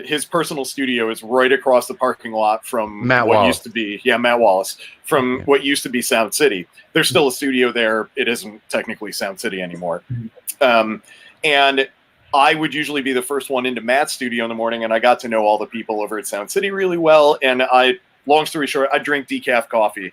his personal studio is right across the parking lot from Matt what Wallace. used to be, Matt Wallace, from what used to be Sound City. There's still a studio there. It isn't technically Sound City anymore. And I would usually be the first one into Matt's studio in the morning, and I got to know all the people over at Sound City really well. And long story short, I drink decaf coffee.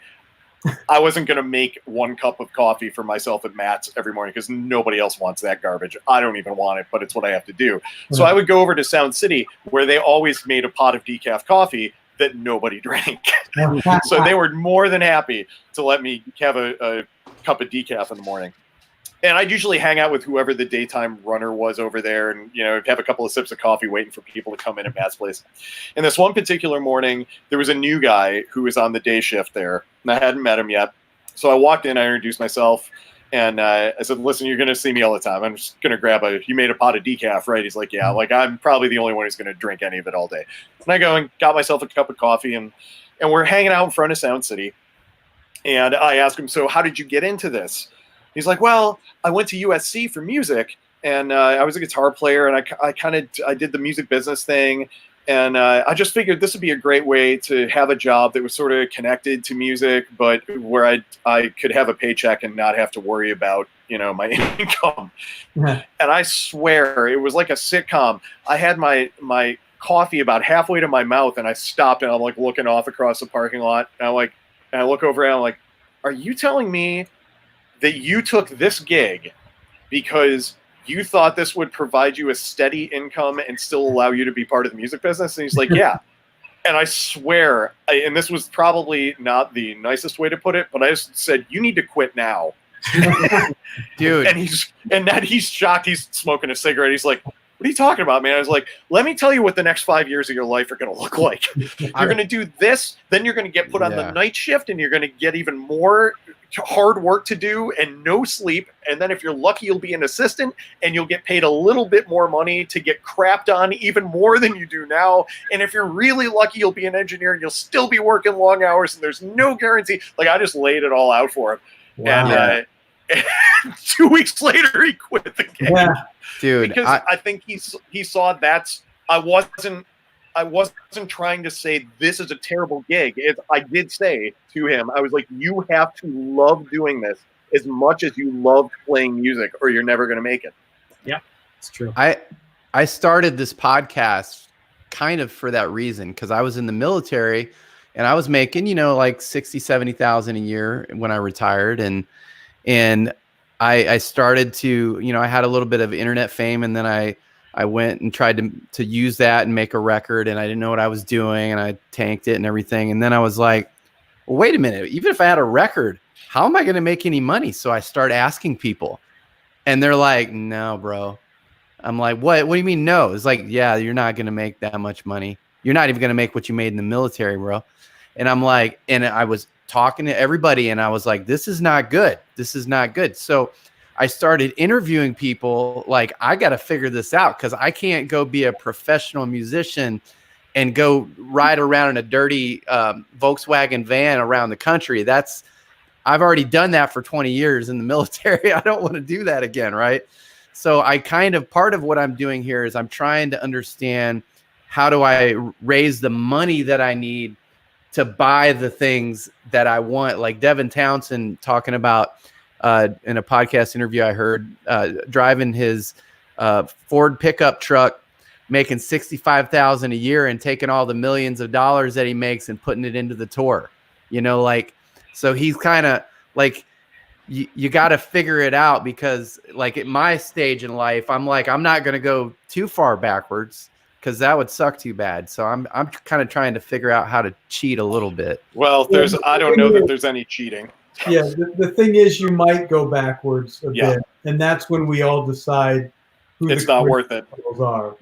I wasn't going to make 1 cup of coffee for myself at Matt's every morning because nobody else wants that garbage. I don't even want it, but it's what I have to do. So I would go over to Sound City where they always made a pot of decaf coffee that nobody drank. So they were more than happy to let me have a cup of decaf in the morning. And I'd usually hang out with whoever the daytime runner was over there, and have a couple of sips of coffee waiting for people to come in at Matt's place. And this one particular morning, there was a new guy who was on the day shift there, and I hadn't met him yet. So I walked in, I introduced myself, and I said, "Listen, you're going to see me all the time. I'm just going to grab you made a pot of decaf, right?" He's like, "Yeah." Like, I'm probably the only one who's going to drink any of it all day. And I go and got myself a cup of coffee, and we're hanging out in front of Sound City. And I asked him, "So how did you get into this?" He's like, "Well, I went to USC for music, and I was a guitar player, and I did the music business thing, and I just figured this would be a great way to have a job that was sort of connected to music, but where I could have a paycheck and not have to worry about my income." Yeah. And I swear it was like a sitcom. I had my coffee about halfway to my mouth, and I stopped, and I'm like looking off across the parking lot, and I look over and I'm like, "Are you telling me that you took this gig because you thought this would provide you a steady income and still allow you to be part of the music business?" And he's like, "Yeah." And I swear, and this was probably not the nicest way to put it, but I just said, "You need to quit now." Dude. And he's shocked. He's smoking a cigarette. He's like, "What are you talking about, man?" I was like, "Let me tell you what the next 5 years of your life are going to look like. You're going to do this, then you're going to get put on the night shift, and you're going to get even more hard work to do and no sleep. And then if you're lucky, you'll be an assistant, and you'll get paid a little bit more money to get crapped on even more than you do now. And if you're really lucky, you'll be an engineer, and you'll still be working long hours, and there's no guarantee." Like, I just laid it all out for him. Wow. And 2 weeks later, he quit the game. Yeah. Dude, Because I think he saw I wasn't trying to say this is a terrible gig. I did say to him, I was like, "You have to love doing this as much as you love playing music, or you're never going to make it." Yeah, it's true. I started this podcast kind of for that reason, because I was in the military and I was making, like 60, 70,000 a year when I retired. And I started to, I had a little bit of internet fame, and then I went and tried to use that and make a record, and I didn't know what I was doing, and I tanked it and everything. And then I was like, well, wait a minute, even if I had a record, how am I going to make any money? So I start asking people, and they're like, "No, bro." I'm like, what do you mean no? It's like, "Yeah, you're not going to make that much money. You're not even going to make what you made in the military, bro." And I'm like, and I was talking to everybody, and I was like, this is not good. This is not good. So I started interviewing people. Like, I got to figure this out, because I can't go be a professional musician and go ride around in a dirty Volkswagen van around the country. I've already done that for 20 years in the military. I don't want to do that again, right? So part of what I'm doing here is I'm trying to understand, how do I raise the money that I need to buy the things that I want? Like Devin Townsend talking about in a podcast interview I heard, driving his Ford pickup truck, making $65,000 a year, and taking all the millions of dollars that he makes and putting it into the tour. So he's kind of like, you got to figure it out, because like at my stage in life, I'm like, I'm not going to go too far backwards, because that would suck too bad. So I'm kind of trying to figure out how to cheat a little bit. Well, I don't know that there's any cheating. Yeah, the thing is, you might go backwards a bit, and that's when we all decide who it's not worth it are.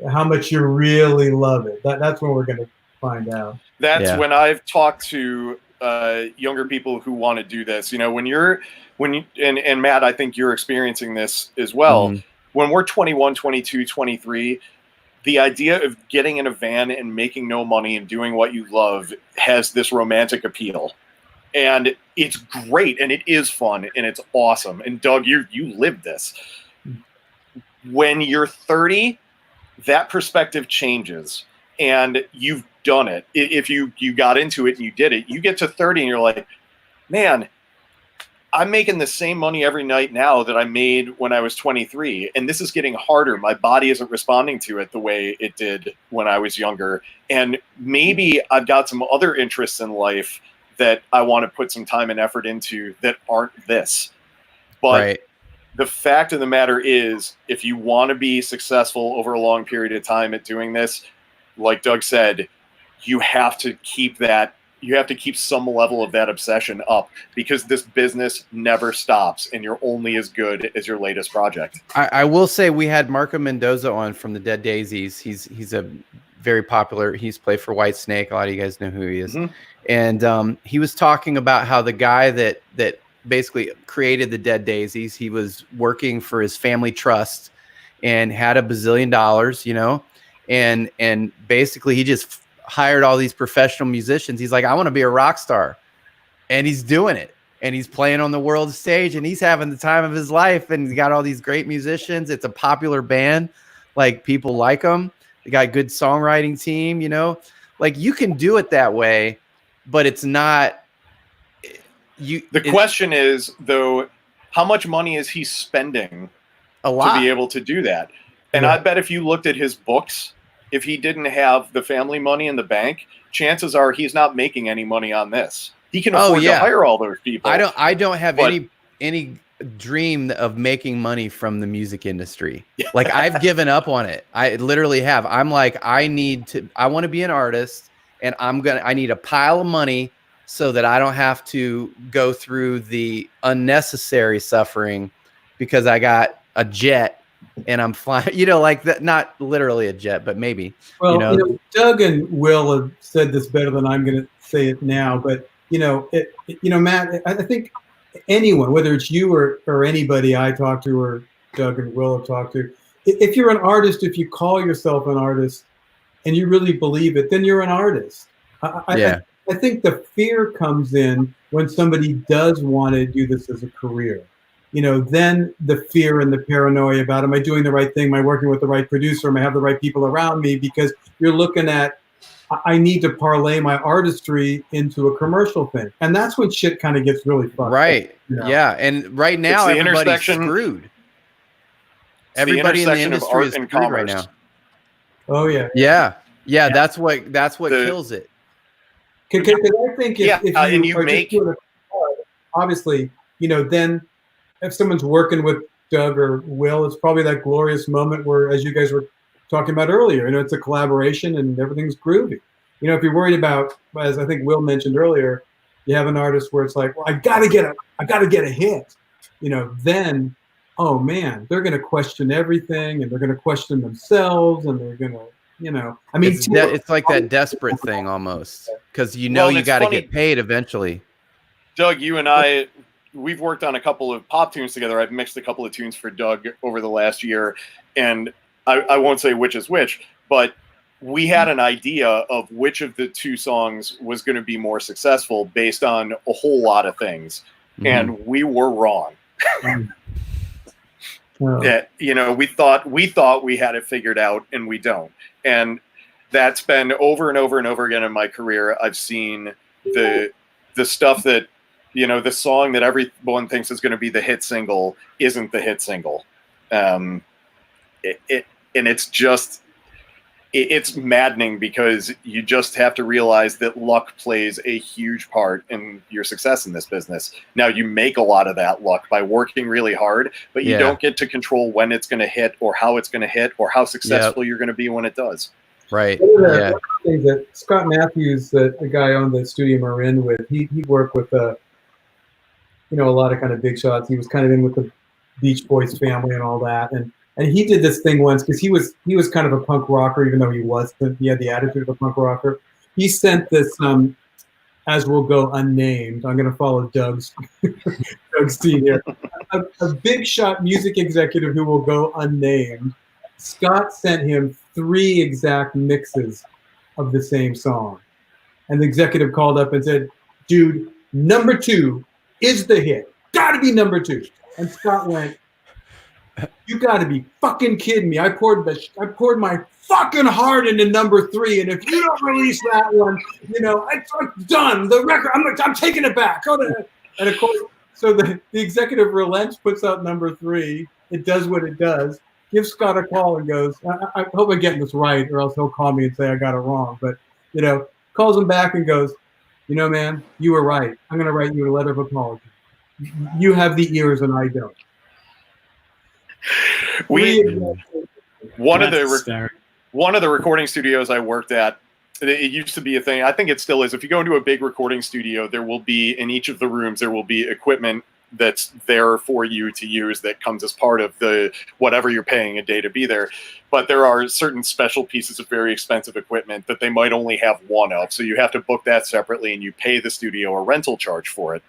How much you really love it. That's when we're going to find out. That's when I've talked to younger people who want to do this. And Matt, I think you're experiencing this as well. Mm-hmm. When we're 21, 22, 23, the idea of getting in a van and making no money and doing what you love has this romantic appeal. And it's great, and it is fun, and it's awesome. And Doug, you lived this. When you're 30, that perspective changes, and you've done it. If you got into it and you did it, you get to 30 and you're like, man, I'm making the same money every night now that I made when I was 23. And this is getting harder. My body isn't responding to it the way it did when I was younger. And maybe I've got some other interests in life that I want to put some time and effort into that aren't this. But the fact of the matter is, if you want to be successful over a long period of time at doing this, like Doug said, you have to keep that you have to keep some level of that obsession up, because this business never stops, and you're only as good as your latest project. I will say we had Marco Mendoza on from the Dead Daisies. He's a very popular. He's played for White Snake. A lot of you guys know who he is. And he was talking about how the guy that basically created the Dead Daisies, he was working for his family trust and had $1 bazillion, you know, and basically he just hired all these professional musicians. He's like, I want to be a rock star, and he's doing it. And he's playing on the world stage, and he's having the time of his life. And he's got all these great musicians. It's a popular band. Like, people like them. They got a good songwriting team, you know, like, you can do it that way, but it's not you. The question is, though, how much money is he spending a lot to be able to do that? And I bet if you looked at his books, if he didn't have the family money in the bank, chances are he's not making any money on this. He can afford to hire all those people. I don't have any dream of making money from the music industry. Like, I've given up on it. I literally have. I'm like, I want to be an artist, and I need a pile of money so that I don't have to go through the unnecessary suffering because I got a jet and I'm flying, you know, like that, not literally a jet, but maybe. Well, you know, Doug and Will have said this better than I'm going to say it now, but Matt, I think anyone, whether it's you or anybody I talk to or Doug and Will have talked to, if you're an artist, if you call yourself an artist and you really believe it, then you're an artist. I think the fear comes in when somebody does want to do this as a career. You know, then the fear and the paranoia about, am I doing the right thing? Am I working with the right producer? Am I have the right people around me? Because you're looking at, I need to parlay my artistry into a commercial thing. And that's when shit kind of gets really fucked. Right. You know? Yeah. And right now, everybody's screwed. Everybody in the industry is screwed right now. Oh, yeah. Yeah. Yeah. That's what kills it. Because I think if you make it, obviously, you know, then if someone's working with Doug or Will, it's probably that glorious moment where, as you guys were talking about earlier, you know, it's a collaboration and everything's groovy. You know, if you're worried about, as I think Will mentioned earlier, you have an artist where it's like, well, I gotta get a hit, you know, then, oh man, they're gonna question everything, and they're gonna question themselves, and they're gonna, you know, I mean, it's like that desperate thing almost, because you know, you got to get paid eventually. Doug, you and I, we've worked on a couple of pop tunes together. I've mixed a couple of tunes for Doug over the last year, and I won't say which is which, but we had an idea of which of the two songs was going to be more successful based on a whole lot of things, and we were wrong. That, you know, we thought we had it figured out, and we don't. And that's been over and over and over again in my career. I've seen the stuff that, you know, the song that everyone thinks is going to be the hit single isn't the hit single. And it's just, it's maddening, because you just have to realize that luck plays a huge part in your success in this business. Now, you make a lot of that luck by working really hard, but you don't get to control when it's going to hit, or how it's going to hit, or how successful you're going to be when it does. Right. One of the things that Scott Matthews, the guy on the Studio Marin with, he worked with a lot of kind of big shots. He was kind of in with the Beach Boys family and all that, and he did this thing once, because he was kind of a punk rocker, even though he had the attitude of a punk rocker. He sent this, as will go unnamed, I'm going to follow Doug's team here, a big shot music executive who will go unnamed. Scott sent him 3 exact mixes of the same song. And the executive called up and said, dude, number 2 is the hit. Gotta be number 2. And Scott went, you got to be fucking kidding me. I poured my fucking heart into number 3, and if you don't release that one, you know, it's done. The record, I'm taking it back. And of course, so the executive relents, puts out number 3. It does what it does. Gives Scott a call and goes, I hope I'm getting this right, or else he'll call me and say I got it wrong. But, you know, calls him back and goes, you know, man, you were right. I'm going to write you a letter of apology. You have the ears and I don't. One of the recording studios I worked at, It used to be a thing. I think it still is. If you go into a big recording studio, there will be, in each of the rooms, there will be equipment that's there for you to use that comes as part of the whatever you're paying a day to be there. But there are certain special pieces of very expensive equipment that they might only have one of. So you have to book that separately, and you pay the studio a rental charge for it.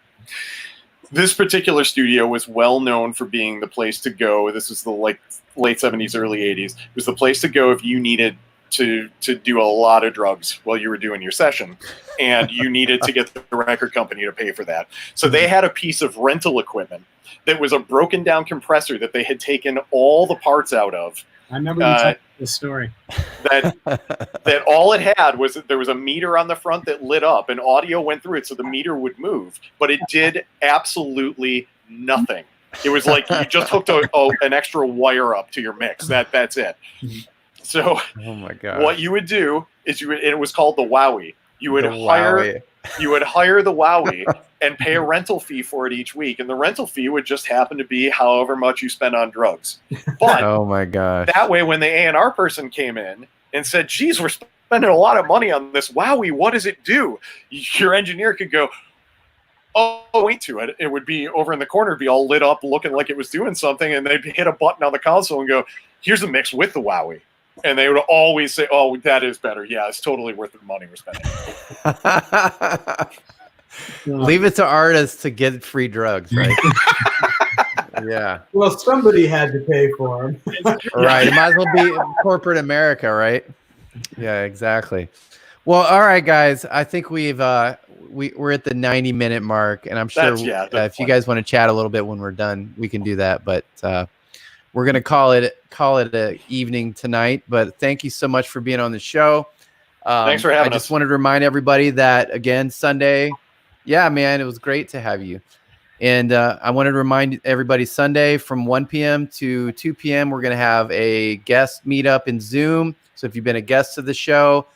This particular studio was well known for being the place to go. This was the late 70s, early 80s. It was the place to go if you needed to do a lot of drugs while you were doing your session, and you needed to get the record company to pay for that. So they had a piece of rental equipment that was a broken down compressor that they had taken all the parts out of. I remember you telling this story. That all it had was that there was a meter on the front that lit up, and audio went through it, so the meter would move, but it did absolutely nothing. It was like you just hooked an extra wire up to your mix. That's it. So, oh my God, what you would do is it was called the Wowie. You would hire the Wowie and pay a rental fee for it each week, and the rental fee would just happen to be however much you spend on drugs. But oh my gosh, that way, when the A&R person came in and said, "Geez, we're spending a lot of money on this Wowie. What does it do?" Your engineer could go, "Oh, wait to it." It would be over in the corner, be all lit up, looking like it was doing something, and they'd hit a button on the console and go, "Here's a mix with the Wowie." And they would always say, "Oh, that is better. Yeah, it's totally worth the money we're spending." Leave it to artists to get free drugs, right? Yeah. Well, somebody had to pay for them. Right. It might as well be corporate America, right? Yeah, exactly. Well, all right, guys. I think we're at the 90-minute mark, and I'm sure if you guys want to chat a little bit when we're done, we can do that. But we're gonna call it an evening tonight. But thank you so much for being on the show. Thanks for having us. I just wanted to remind everybody that again Sunday. Yeah, man, it was great to have you. And I wanted to remind everybody Sunday from 1 p.m. to 2 p.m. we're gonna have a guest meetup in Zoom. So if you've been a guest of the show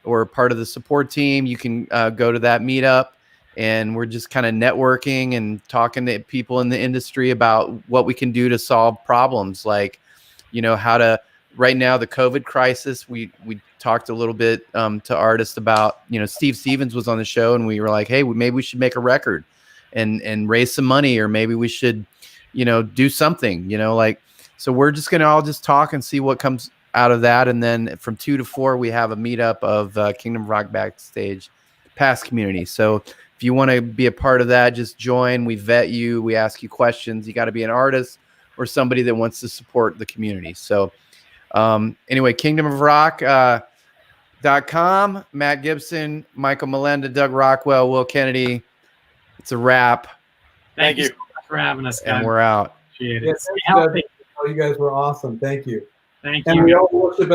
or part of the support team, you can go to that meetup. And we're just kind of networking and talking to people in the industry about what we can do to solve problems, like, how to, right now, the COVID crisis. We talked a little bit to artists about, Steve Stevens was on the show, and we were like, hey, maybe we should make a record and raise some money, or maybe we should, do something, so we're just going to all just talk and see what comes out of that. And then from 2 to 4, we have a meetup of Kingdom of Rock Backstage Past community. So if you want to be a part of that, just join. We vet you. We ask you questions. You got to be an artist or somebody that wants to support the community. So anyway, kingdomofrock.com, Matt Gibson, Michael Melenda, Doug Rockwell, Will Kennedy. It's a wrap. Thank you so much for having us, guys. And we're out. Appreciate it. Yes, you guys were awesome. Thank you. Thank you. And we all worship